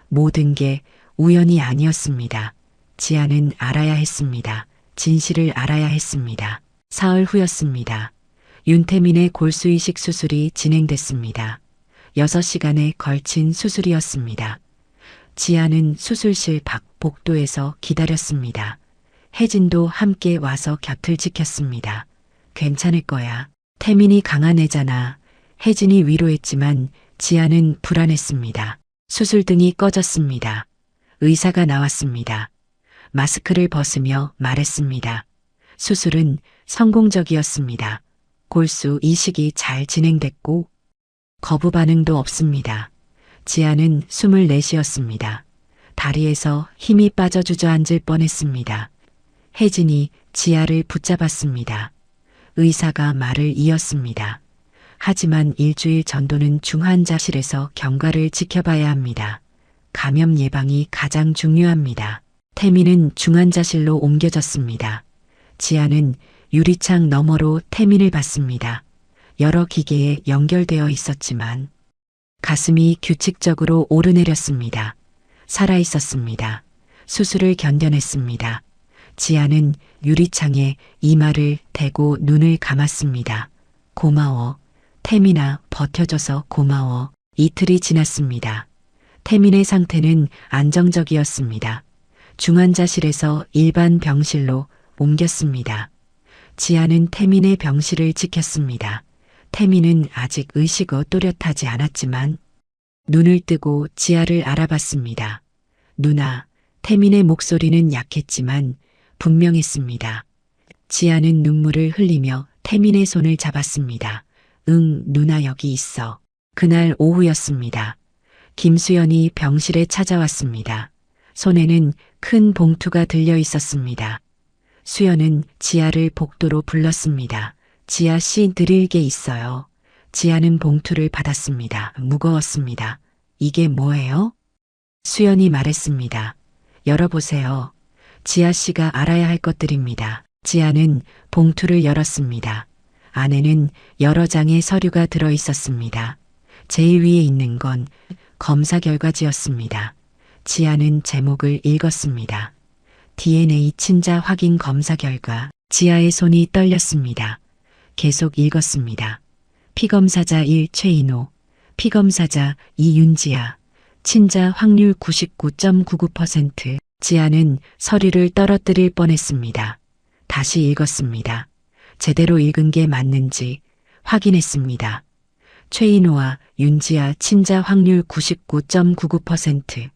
모든 게 우연이 아니었습니다. 지아는 알아야 했습니다. 진실을 알아야 했습니다. 사흘 후였습니다. 윤태민의 골수이식 수술이 진행됐습니다. 6시간에 걸친 수술이었습니다. 지아는 수술실 밖 복도에서 기다렸습니다. 혜진도 함께 와서 곁을 지켰습니다. 괜찮을 거야. 태민이 강한 애잖아. 혜진이 위로했지만 지아는 불안했습니다. 수술등이 꺼졌습니다. 의사가 나왔습니다. 마스크를 벗으며 말했습니다. 수술은 성공적이었습니다. 골수 이식이 잘 진행됐고 거부 반응도 없습니다. 지아는 숨을 내쉬었습니다. 다리에서 힘이 빠져 주저앉을 뻔했습니다. 혜진이 지아를 붙잡았습니다. 의사가 말을 이었습니다. 하지만 일주일 전도는 중환자실에서 경과를 지켜봐야 합니다. 감염 예방이 가장 중요합니다. 태민은 중환자실로 옮겨졌습니다. 지아는 유리창 너머로 태민을 봤습니다. 여러 기계에 연결되어 있었지만 가슴이 규칙적으로 오르내렸습니다. 살아 있었습니다. 수술을 견뎌냈습니다. 지아는 유리창에 이마를 대고 눈을 감았습니다. 고마워. 태민아, 버텨줘서 고마워. 이틀이 지났습니다. 태민의 상태는 안정적이었습니다. 중환자실에서 일반 병실로 옮겼습니다. 지아는 태민의 병실을 지켰습니다. 태민은 아직 의식어 또렷하지 않았지만 눈을 뜨고 지아를 알아봤습니다. 누나, 태민의 목소리는 약했지만 분명했습니다. 지아는 눈물을 흘리며 태민의 손을 잡았습니다. 응, 누나 여기 있어. 그날 오후였습니다. 김수연이 병실에 찾아왔습니다. 손에는 큰 봉투가 들려 있었습니다. 수연은 지아를 복도로 불렀습니다. 지아 씨 드릴 게 있어요. 지아는 봉투를 받았습니다. 무거웠습니다. 이게 뭐예요? 수연이 말했습니다. 열어보세요. 지아 씨가 알아야 할 것들입니다. 지아는 봉투를 열었습니다. 안에는 여러 장의 서류가 들어 있었습니다. 제일 위에 있는 건 검사 결과지였습니다. 지아는 제목을 읽었습니다. DNA 친자 확인 검사 결과. 지아의 손이 떨렸습니다. 계속 읽었습니다. 피검사자 1 최인호, 피검사자 2 윤지아, 친자 확률 99.99%. 지아는 서류를 떨어뜨릴 뻔했습니다. 다시 읽었습니다. 제대로 읽은 게 맞는지 확인했습니다. 최인호와 윤지아 친자 확률 99.99%.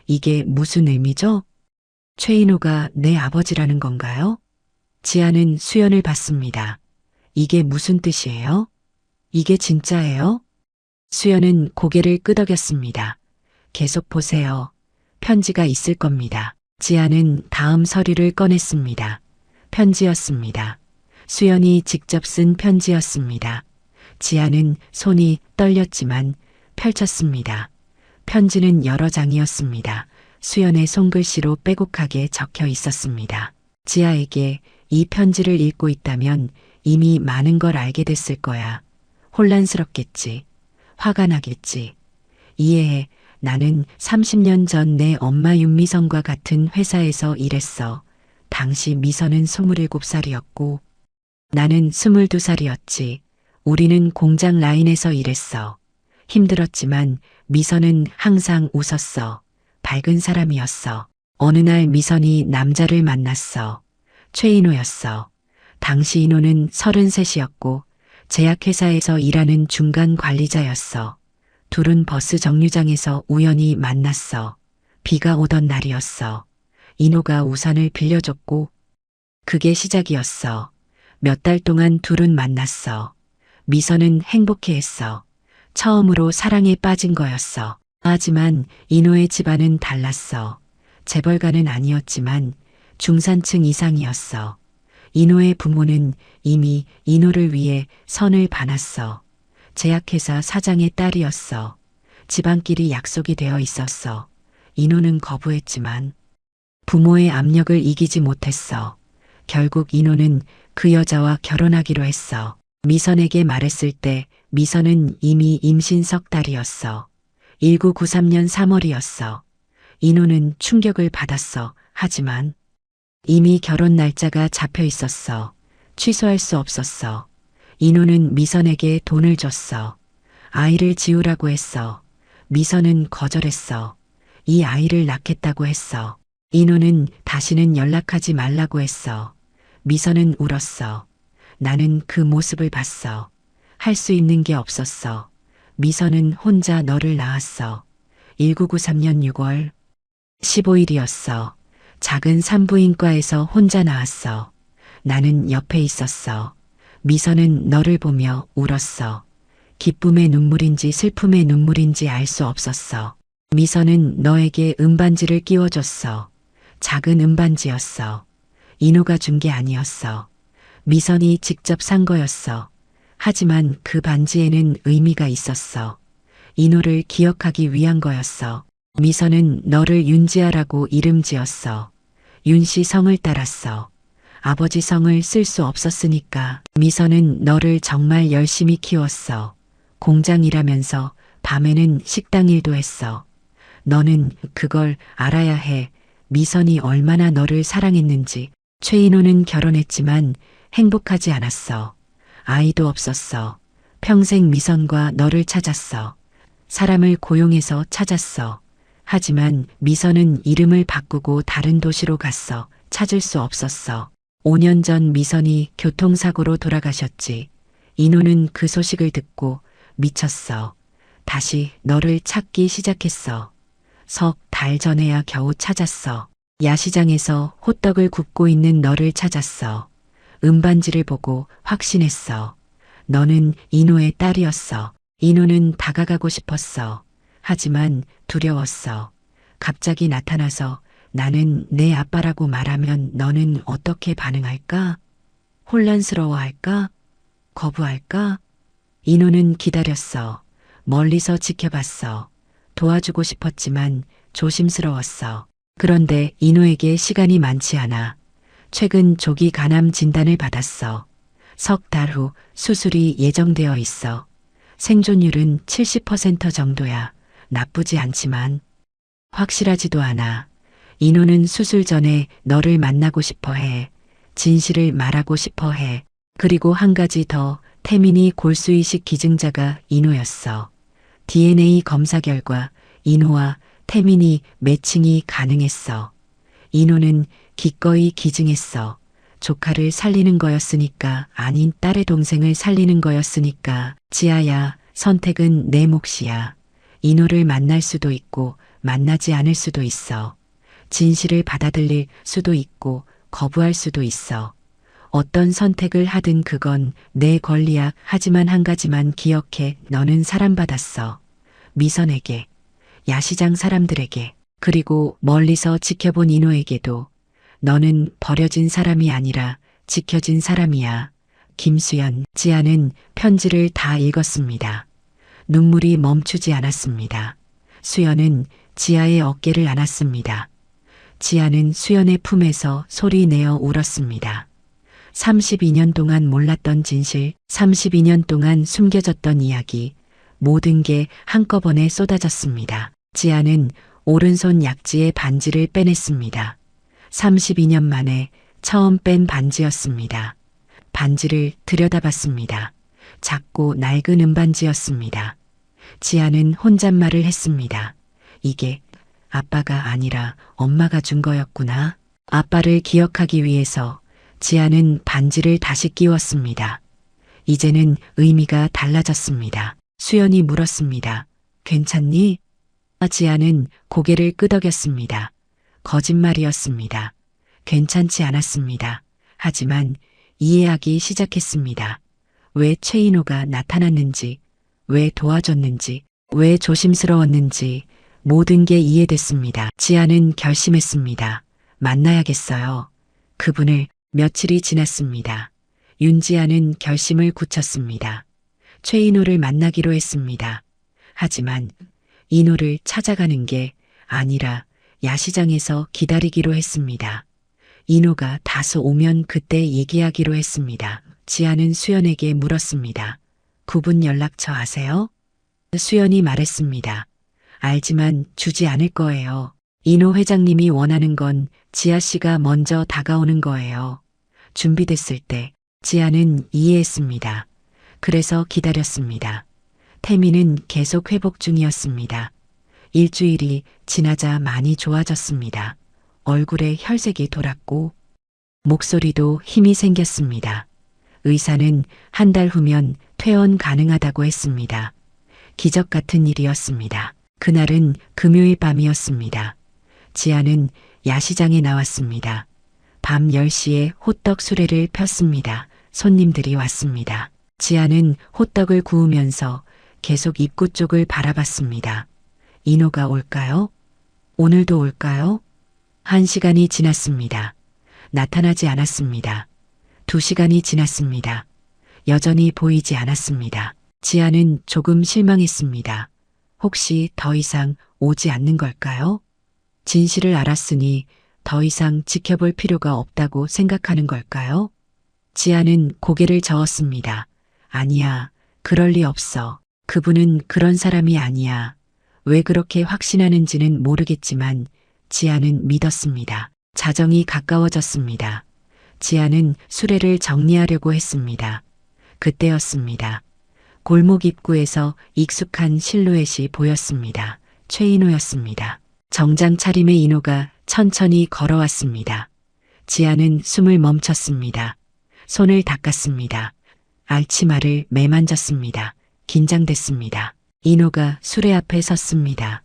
이게 무슨 의미죠? 최인호가 내 아버지라는 건가요? 지아는 수연을 봤습니다. 이게 무슨 뜻이에요? 이게 진짜예요? 수연은 고개를 끄덕였습니다. 계속 보세요. 편지가 있을 겁니다. 지아는 다음 서류를 꺼냈습니다. 편지였습니다. 수연이 직접 쓴 편지였습니다. 지아는 손이 떨렸지만 펼쳤습니다. 편지는 여러 장이었습니다. 수연의 손글씨로 빼곡하게 적혀 있었습니다. 지아에게 이 편지를 읽고 있다면 이미 많은 걸 알게 됐을 거야. 혼란스럽겠지. 화가 나겠지. 이해해. 나는 30년 전 내 엄마 윤미선과 같은 회사에서 일했어. 당시 미선은 27살이었고 나는 22살이었지. 우리는 공장 라인에서 일했어. 힘들었지만 미선은 항상 웃었어. 밝은 사람이었어. 어느 날 미선이 남자를 만났어. 최인호였어. 당시 인호는 33이었고 제약회사에서 일하는 중간 관리자였어. 둘은 버스 정류장에서 우연히 만났어. 비가 오던 날이었어. 인호가 우산을 빌려줬고 그게 시작이었어. 몇 달 동안 둘은 만났어. 미선은 행복해했어. 처음으로 사랑에 빠진 거였어. 하지만 인호의 집안은 달랐어. 재벌가는 아니었지만 중산층 이상이었어. 인호의 부모는 이미 인호를 위해 선을 봐놨어. 제약회사 사장의 딸이었어. 집안끼리 약속이 되어 있었어. 인호는 거부했지만 부모의 압력을 이기지 못했어. 결국 인호는 그 여자와 결혼하기로 했어. 미선에게 말했을 때 미선은 이미 임신 석 달이었어. 1993년 3월이었어. 인호는 충격을 받았어. 하지만 이미 결혼 날짜가 잡혀 있었어. 취소할 수 없었어. 인호는 미선에게 돈을 줬어. 아이를 지우라고 했어. 미선은 거절했어. 이 아이를 낳겠다고 했어. 인호는 다시는 연락하지 말라고 했어. 미선은 울었어. 나는 그 모습을 봤어. 할 수 있는 게 없었어. 미선은 혼자 너를 낳았어. 1993년 6월 15일이었어. 작은 산부인과에서 혼자 낳았어. 나는 옆에 있었어. 미선은 너를 보며 울었어. 기쁨의 눈물인지 슬픔의 눈물인지 알 수 없었어. 미선은 너에게 은반지를 끼워줬어. 작은 은반지였어. 인호가 준 게 아니었어. 미선이 직접 산 거였어. 하지만 그 반지에는 의미가 있었어. 인호를 기억하기 위한 거였어. 미선은 너를 윤지아라고 이름 지었어. 윤씨 성을 따랐어. 아버지 성을 쓸 수 없었으니까. 미선은 너를 정말 열심히 키웠어. 공장 일하면서 밤에는 식당 일도 했어. 너는 그걸 알아야 해. 미선이 얼마나 너를 사랑했는지. 최인호는 결혼했지만 행복하지 않았어. 아이도 없었어. 평생 미선과 너를 찾았어. 사람을 고용해서 찾았어. 하지만 미선은 이름을 바꾸고 다른 도시로 갔어. 찾을 수 없었어. 5년 전 미선이 교통사고로 돌아가셨지. 인호는 그 소식을 듣고 미쳤어. 다시 너를 찾기 시작했어. 석 달 전에야 겨우 찾았어. 야시장에서 호떡을 굽고 있는 너를 찾았어. 은반지를 보고 확신했어. 너는 인호의 딸이었어. 인호는 다가가고 싶었어. 하지만 두려웠어. 갑자기 나타나서 나는 내 아빠라고 말하면 너는 어떻게 반응할까? 혼란스러워할까? 거부할까? 인호는 기다렸어. 멀리서 지켜봤어. 도와주고 싶었지만 조심스러웠어. 그런데 인호에게 시간이 많지 않아. 최근 조기 간암 진단을 받았어. 석 달 후 수술이 예정되어 있어. 생존율은 70% 정도야. 나쁘지 않지만 확실하지도 않아. 인호는 수술 전에 너를 만나고 싶어 해. 진실을 말하고 싶어 해. 그리고 한 가지 더, 태민이 골수이식 기증자가 인호였어. DNA 검사 결과 인호와 태민이 매칭이 가능했어. 인호는 기꺼이 기증했어. 조카를 살리는 거였으니까, 아닌 딸의 동생을 살리는 거였으니까. 지아야, 선택은 내 몫이야. 인호를 만날 수도 있고 만나지 않을 수도 있어. 진실을 받아들일 수도 있고 거부할 수도 있어. 어떤 선택을 하든 그건 내 권리야. 하지만 한 가지만 기억해. 너는 사랑받았어. 미선에게, 야시장 사람들에게, 그리고 멀리서 지켜본 인호에게도. 너는 버려진 사람이 아니라 지켜진 사람이야. 김수연. 지아는 편지를 다 읽었습니다. 눈물이 멈추지 않았습니다. 수연은 지아의 어깨를 안았습니다. 지아는 수연의 품에서 소리내어 울었습니다. 32년 동안 몰랐던 진실, 32년 동안 숨겨졌던 이야기, 모든 게 한꺼번에 쏟아졌습니다. 지아는 오른손 약지의 반지를 빼냈습니다. 32년 만에 처음 뺀 반지였습니다. 반지를 들여다봤습니다. 작고 낡은 은반지였습니다. 지아는 혼잣말을 했습니다. 이게 아빠가 아니라 엄마가 준 거였구나. 아빠를 기억하기 위해서 지아는 반지를 다시 끼웠습니다. 이제는 의미가 달라졌습니다. 수연이 물었습니다. 괜찮니? 지아는 고개를 끄덕였습니다. 거짓말이었습니다. 괜찮지 않았습니다. 하지만 이해하기 시작했습니다. 왜 최인호가 나타났는지, 왜 도와줬는지, 왜 조심스러웠는지 모든 게 이해됐습니다. 지아는 결심했습니다. 만나야겠어요. 그분을. 며칠이 지났습니다. 윤지아는 결심을 굳혔습니다. 최인호를 만나기로 했습니다. 하지만 인호를 찾아가는 게 아니라 야시장에서 기다리기로 했습니다. 인호가 다소 오면 그때 얘기하기로 했습니다. 지아는 수연에게 물었습니다. 그분 연락처 아세요? 수연이 말했습니다. 알지만 주지 않을 거예요. 인호 회장님이 원하는 건 지아 씨가 먼저 다가오는 거예요. 준비됐을 때 지아는 이해했습니다. 그래서 기다렸습니다. 태민은 계속 회복 중이었습니다. 일주일이 지나자 많이 좋아졌습니다. 얼굴에 혈색이 돌았고 목소리도 힘이 생겼습니다. 의사는 한 달 후면 퇴원 가능하다고 했습니다. 기적 같은 일이었습니다. 그날은 금요일 밤이었습니다. 지아는 야시장에 나왔습니다. 밤 10시에 호떡 수레를 폈습니다. 손님들이 왔습니다. 지아는 호떡을 구우면서 계속 입구 쪽을 바라봤습니다. 인호가 올까요? 오늘도 올까요? 1시간이 지났습니다. 나타나지 않았습니다. 2시간이 지났습니다. 여전히 보이지 않았습니다. 지아는 조금 실망했습니다. 혹시 더 이상 오지 않는 걸까요? 진실을 알았으니 더 이상 지켜볼 필요가 없다고 생각하는 걸까요? 지아는 고개를 저었습니다. 아니야, 그럴 리 없어. 그분은 그런 사람이 아니야. 왜 그렇게 확신하는지는 모르겠지만 지아는 믿었습니다. 자정이 가까워졌습니다. 지아는 수레를 정리하려고 했습니다. 그때였습니다. 골목 입구에서 익숙한 실루엣이 보였습니다. 최인호였습니다. 정장 차림의 인호가 천천히 걸어왔습니다. 지아는 숨을 멈췄습니다. 손을 닦았습니다. 알치마를 매만졌습니다. 긴장됐습니다. 인호가 수레 앞에 섰습니다.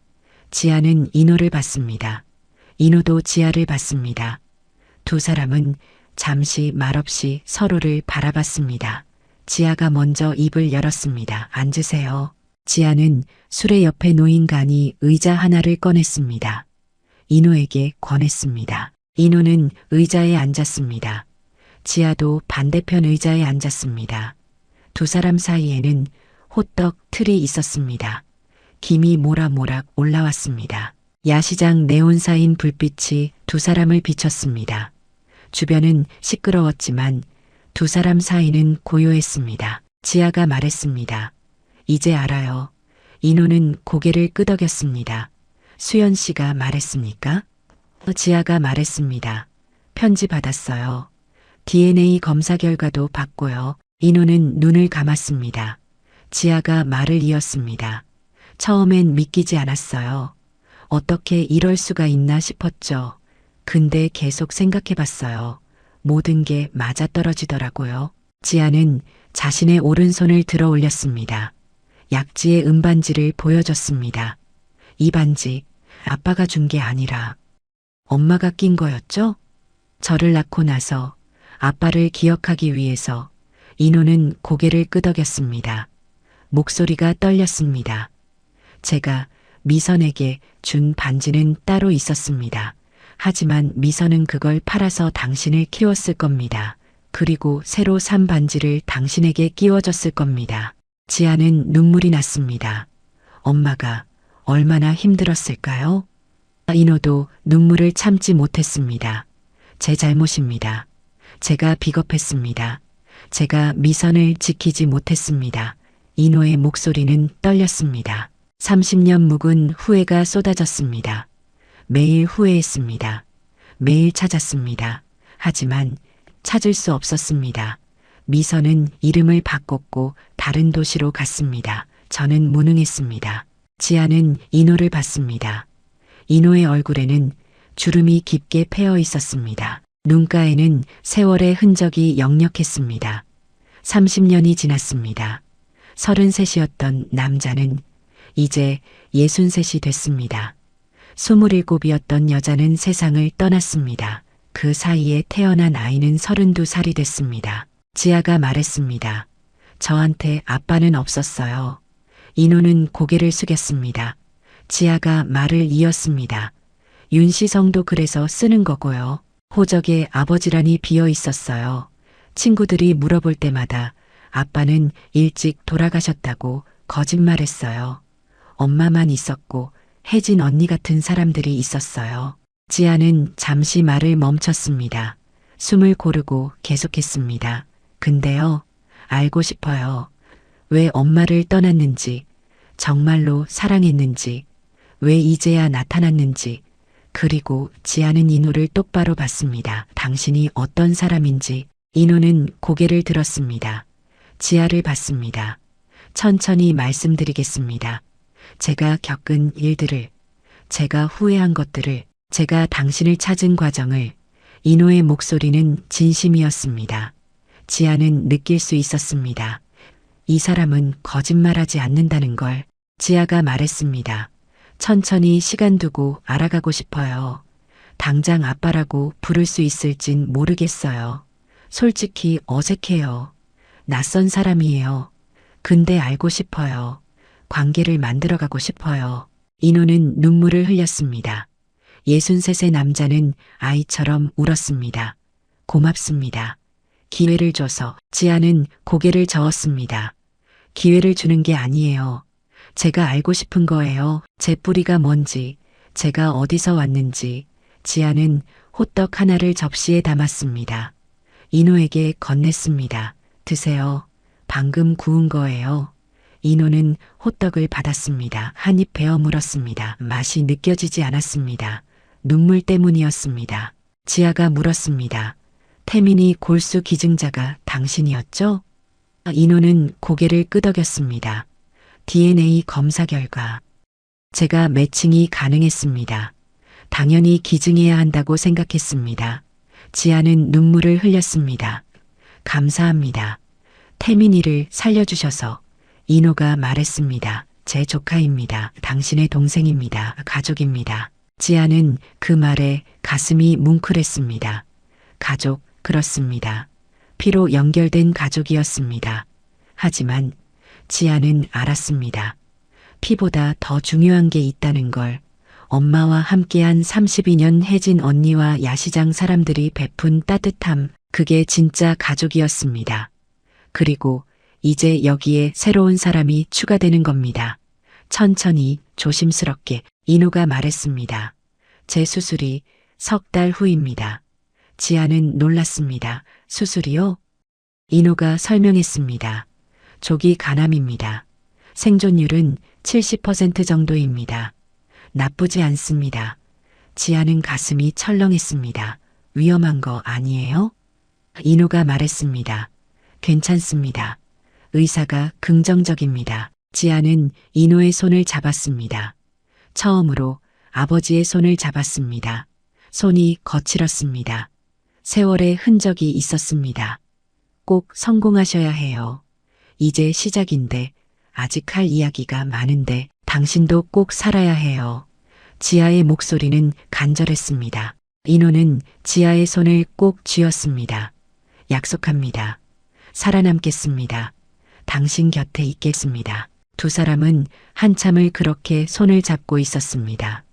지아는 인호를 봤습니다. 인호도 지아를 봤습니다. 두 사람은 잠시 말없이 서로를 바라봤습니다. 지아가 먼저 입을 열었습니다. 앉으세요. 지아는 수레 옆에 놓인 간이 의자 하나를 꺼냈습니다. 인호에게 권했습니다. 인호는 의자에 앉았습니다. 지아도 반대편 의자에 앉았습니다. 두 사람 사이에는 호떡 틀이 있었습니다. 김이 모락모락 올라왔습니다. 야시장 네온사인 불빛이 두 사람을 비췄습니다. 주변은 시끄러웠지만 두 사람 사이는 고요했습니다. 지아가 말했습니다. 이제 알아요. 인호는 고개를 끄덕였습니다. 수연 씨가 말했습니까? 지아가 말했습니다. 편지 받았어요. DNA 검사 결과도 받고요. 인호는 눈을 감았습니다. 지아가 말을 이었습니다. 처음엔 믿기지 않았어요. 어떻게 이럴 수가 있나 싶었죠. 근데 계속 생각해봤어요. 모든 게 맞아떨어지더라고요. 지아는 자신의 오른손을 들어 올렸습니다. 약지의 은반지를 보여줬습니다. 이 반지 아빠가 준 게 아니라 엄마가 낀 거였죠? 저를 낳고 나서 아빠를 기억하기 위해서 인호는 고개를 끄덕였습니다. 목소리가 떨렸습니다. 제가 미선에게 준 반지는 따로 있었습니다. 하지만 미선은 그걸 팔아서 당신을 키웠을 겁니다. 그리고 새로 산 반지를 당신에게 끼워줬을 겁니다. 지아는 눈물이 났습니다. 엄마가 얼마나 힘들었을까요? 인호도 눈물을 참지 못했습니다. 제 잘못입니다. 제가 비겁했습니다. 제가 미선을 지키지 못했습니다. 인호의 목소리는 떨렸습니다. 30년 묵은 후회가 쏟아졌습니다. 매일 후회했습니다. 매일 찾았습니다. 하지만 찾을 수 없었습니다. 미선은 이름을 바꿨고 다른 도시로 갔습니다. 저는 무능했습니다. 지아는 인호를 봤습니다. 인호의 얼굴에는 주름이 깊게 패여 있었습니다. 눈가에는 세월의 흔적이 역력했습니다. 30년이 지났습니다. 33이었던 남자는 이제 63이 됐습니다. 27이었던 여자는 세상을 떠났습니다. 그 사이에 태어난 아이는 32살이 됐습니다. 지아가 말했습니다. 저한테 아빠는 없었어요. 인호는 고개를 숙였습니다. 지아가 말을 이었습니다. 윤시성도 그래서 쓰는 거고요. 호적에 아버지란이 비어 있었어요. 친구들이 물어볼 때마다 아빠는 일찍 돌아가셨다고 거짓말했어요. 엄마만 있었고 혜진 언니 같은 사람들이 있었어요. 지아는 잠시 말을 멈췄습니다. 숨을 고르고 계속했습니다. 근데요, 알고 싶어요. 왜 엄마를 떠났는지, 정말로 사랑했는지, 왜 이제야 나타났는지, 그리고 지아는 인호를 똑바로 봤습니다. 당신이 어떤 사람인지. 인호는 고개를 들었습니다. 지아를 봤습니다. 천천히 말씀드리겠습니다. 제가 겪은 일들을, 제가 후회한 것들을, 제가 당신을 찾은 과정을. 인호의 목소리는 진심이었습니다. 지아는 느낄 수 있었습니다. 이 사람은 거짓말하지 않는다는 걸. 지아가 말했습니다. 천천히 시간 두고 알아가고 싶어요. 당장 아빠라고 부를 수 있을진 모르겠어요. 솔직히 어색해요. 낯선 사람이에요. 근데 알고 싶어요. 관계를 만들어가고 싶어요. 인호는 눈물을 흘렸습니다. 63의 남자는 아이처럼 울었습니다. 고맙습니다. 기회를 줘서. 지아는 고개를 저었습니다. 기회를 주는 게 아니에요. 제가 알고 싶은 거예요. 제 뿌리가 뭔지, 제가 어디서 왔는지. 지아는 호떡 하나를 접시에 담았습니다. 인호에게 건넸습니다. 드세요. 방금 구운 거예요. 인호는 호떡을 받았습니다. 한 입 베어 물었습니다. 맛이 느껴지지 않았습니다. 눈물 때문이었습니다. 지아가 물었습니다. 태민이 골수 기증자가 당신이었죠? 인호는 고개를 끄덕였습니다. DNA 검사 결과 제가 매칭이 가능했습니다. 당연히 기증해야 한다고 생각했습니다. 지아는 눈물을 흘렸습니다. 감사합니다. 태민이를 살려주셔서. 인호가 말했습니다. 제 조카입니다. 당신의 동생입니다. 가족입니다. 지아는 그 말에 가슴이 뭉클했습니다. 가족, 그렇습니다. 피로 연결된 가족이었습니다. 하지만 지아는 알았습니다. 피보다 더 중요한 게 있다는 걸. 엄마와 함께한 32년 혜진 언니와 야시장 사람들이 베푼 따뜻함, 그게 진짜 가족이었습니다. 그리고 이제 여기에 새로운 사람이 추가되는 겁니다. 천천히 조심스럽게 인호가 말했습니다. 제 수술이 석 달 후입니다. 지아는 놀랐습니다. 수술이요? 인호가 설명했습니다. 조기 간암입니다. 생존율은 70% 정도입니다. 나쁘지 않습니다. 지아는 가슴이 철렁했습니다. 위험한 거 아니에요? 인호가 말했습니다. 괜찮습니다. 의사가 긍정적입니다. 지아는 인호의 손을 잡았습니다. 처음으로 아버지의 손을 잡았습니다. 손이 거칠었습니다. 세월의 흔적이 있었습니다. 꼭 성공하셔야 해요. 이제 시작인데 아직 할 이야기가 많은데 당신도 꼭 살아야 해요. 지아의 목소리는 간절했습니다. 인호는 지아의 손을 꼭 쥐었습니다. 약속합니다. 살아남겠습니다. 당신 곁에 있겠습니다. 두 사람은 한참을 그렇게 손을 잡고 있었습니다.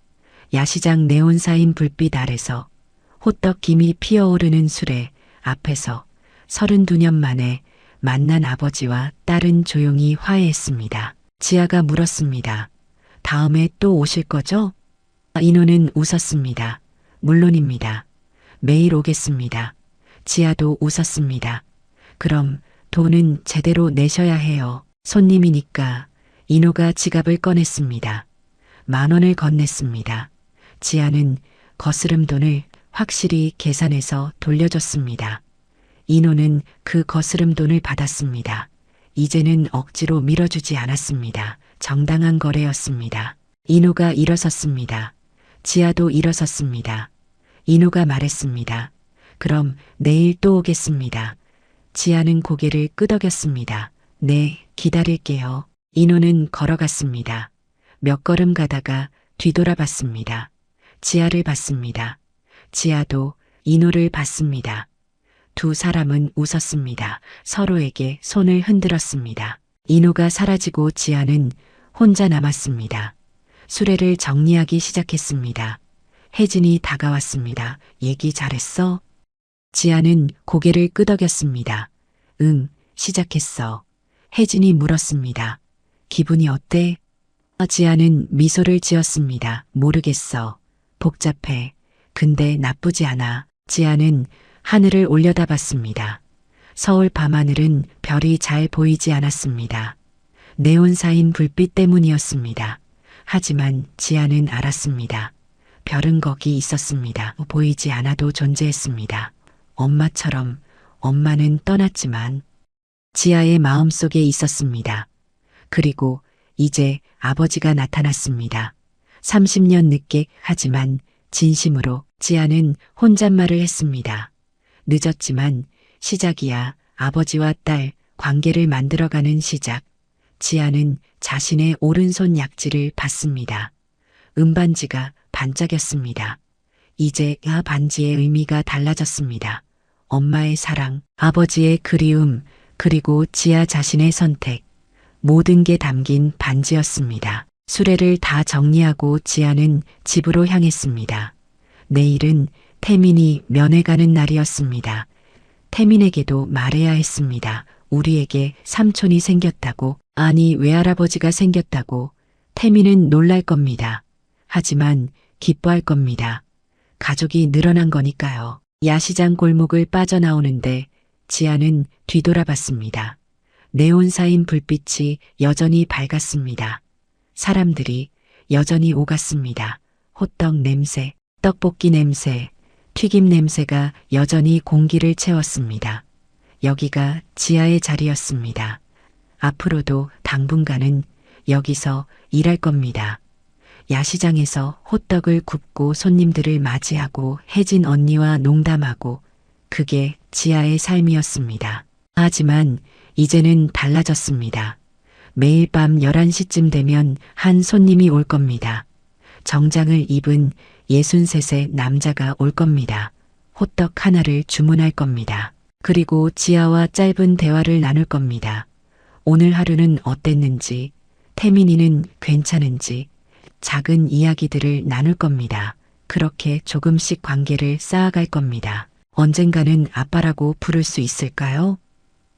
야시장 네온사인 불빛 아래서 호떡 김이 피어오르는 수레 앞에서 32년 만에 만난 아버지와 딸은 조용히 화해했습니다. 지아가 물었습니다. 다음에 또 오실 거죠? 인호는 웃었습니다. 물론입니다. 매일 오겠습니다. 지아도 웃었습니다. 그럼 돈은 제대로 내셔야 해요. 손님이니까. 인호가 지갑을 꺼냈습니다. 10,000원을 건넸습니다. 지아는 거스름 돈을 확실히 계산해서 돌려줬습니다. 인호는 그 거스름 돈을 받았습니다. 이제는 억지로 밀어주지 않았습니다. 정당한 거래였습니다. 인호가 일어섰습니다. 지아도 일어섰습니다. 인호가 말했습니다. 그럼 내일 또 오겠습니다. 지아는 고개를 끄덕였습니다. 네, 기다릴게요. 인호는 걸어갔습니다. 몇 걸음 가다가 뒤돌아봤습니다. 지아를 봤습니다. 지아도 인호를 봤습니다. 두 사람은 웃었습니다. 서로에게 손을 흔들었습니다. 인호가 사라지고 지아는 혼자 남았습니다. 수레를 정리하기 시작했습니다. 혜진이 다가왔습니다. 얘기 잘했어? 지아는 고개를 끄덕였습니다. 응, 시작했어. 혜진이 물었습니다. 기분이 어때? 지아는 미소를 지었습니다. 모르겠어. 복잡해. 근데 나쁘지 않아. 지아는 하늘을 올려다봤습니다. 서울 밤하늘은 별이 잘 보이지 않았습니다. 네온사인 불빛 때문이었습니다. 하지만 지아는 알았습니다. 별은 거기 있었습니다. 보이지 않아도 존재했습니다. 엄마처럼. 엄마는 떠났지만 지아의 마음속에 있었습니다. 그리고 이제 아버지가 나타났습니다. 30년 늦게 하지만 진심으로 지아는 혼잣말을 했습니다. 늦었지만 시작이야. 아버지와 딸 관계를 만들어가는 시작. 지아는 자신의 오른손 약지를 봤습니다. 은반지가 반짝였습니다. 이제 아 반지의 의미가 달라졌습니다. 엄마의 사랑, 아버지의 그리움, 그리고 지아 자신의 선택. 모든 게 담긴 반지였습니다. 수레를 다 정리하고 지아는 집으로 향했습니다. 내일은 태민이 면회 가는 날이었습니다. 태민에게도 말해야 했습니다. 우리에게 삼촌이 생겼다고, 아니 외할아버지가 생겼다고. 태민은 놀랄 겁니다. 하지만 기뻐할 겁니다. 가족이 늘어난 거니까요. 야시장 골목을 빠져나오는데 지아는 뒤돌아봤습니다. 네온사인 불빛이 여전히 밝았습니다. 사람들이 여전히 오갔습니다. 호떡 냄새, 떡볶이 냄새, 튀김 냄새가 여전히 공기를 채웠습니다. 여기가 지하의 자리였습니다. 앞으로도 당분간은 여기서 일할 겁니다. 야시장에서 호떡을 굽고 손님들을 맞이하고 혜진 언니와 농담하고 그게 지하의 삶이었습니다. 하지만 이제는 달라졌습니다. 매일 밤 11시쯤 되면 한 손님이 올 겁니다. 정장을 입은 63세 남자가 올 겁니다. 호떡 하나를 주문할 겁니다. 그리고 지아와 짧은 대화를 나눌 겁니다. 오늘 하루는 어땠는지, 태민이는 괜찮은지, 작은 이야기들을 나눌 겁니다. 그렇게 조금씩 관계를 쌓아갈 겁니다. 언젠가는 아빠라고 부를 수 있을까요?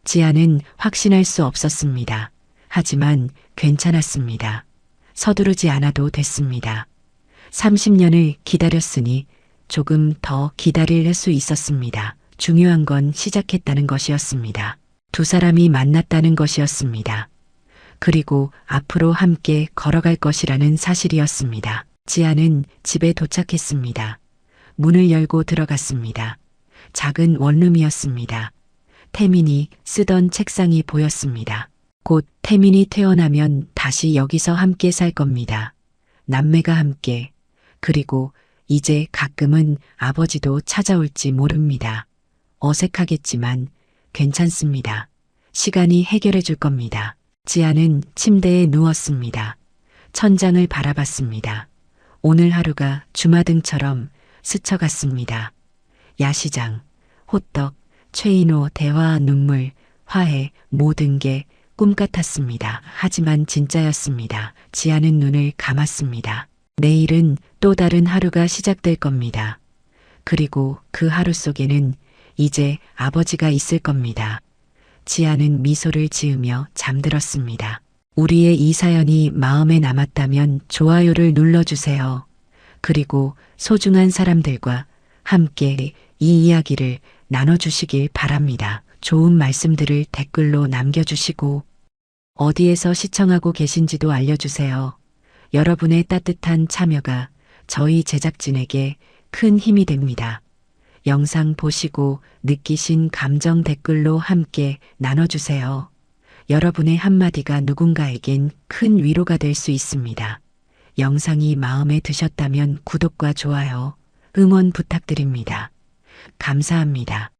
지아는 확신할 수 없었습니다. 하지만 괜찮았습니다. 서두르지 않아도 됐습니다. 30년을 기다렸으니 조금 더 기다릴 수 있었습니다. 중요한 건 시작했다는 것이었습니다. 두 사람이 만났다는 것이었습니다. 그리고 앞으로 함께 걸어갈 것이라는 사실이었습니다. 지아는 집에 도착했습니다. 문을 열고 들어갔습니다. 작은 원룸이었습니다. 태민이 쓰던 책상이 보였습니다. 곧 태민이 태어나면 다시 여기서 함께 살 겁니다. 남매가 함께. 그리고 이제 가끔은 아버지도 찾아올지 모릅니다. 어색하겠지만 괜찮습니다. 시간이 해결해 줄 겁니다. 지아는 침대에 누웠습니다. 천장을 바라봤습니다. 오늘 하루가 주마등처럼 스쳐갔습니다. 야시장, 호떡, 최인호 대화, 눈물, 화해, 모든 게 꿈 같았습니다. 하지만 진짜였습니다. 지아는 눈을 감았습니다. 내일은 또 다른 하루가 시작될 겁니다. 그리고 그 하루 속에는 이제 아버지가 있을 겁니다. 지아는 미소를 지으며 잠들었습니다. 우리의 이 사연이 마음에 남았다면 좋아요를 눌러주세요. 그리고 소중한 사람들과 함께 이 이야기를 나눠주시길 바랍니다. 좋은 말씀들을 댓글로 남겨주시고 어디에서 시청하고 계신지도 알려주세요. 여러분의 따뜻한 참여가 저희 제작진에게 큰 힘이 됩니다. 영상 보시고 느끼신 감정 댓글로 함께 나눠주세요. 여러분의 한마디가 누군가에겐 큰 위로가 될 수 있습니다. 영상이 마음에 드셨다면 구독과 좋아요, 응원 부탁드립니다. 감사합니다.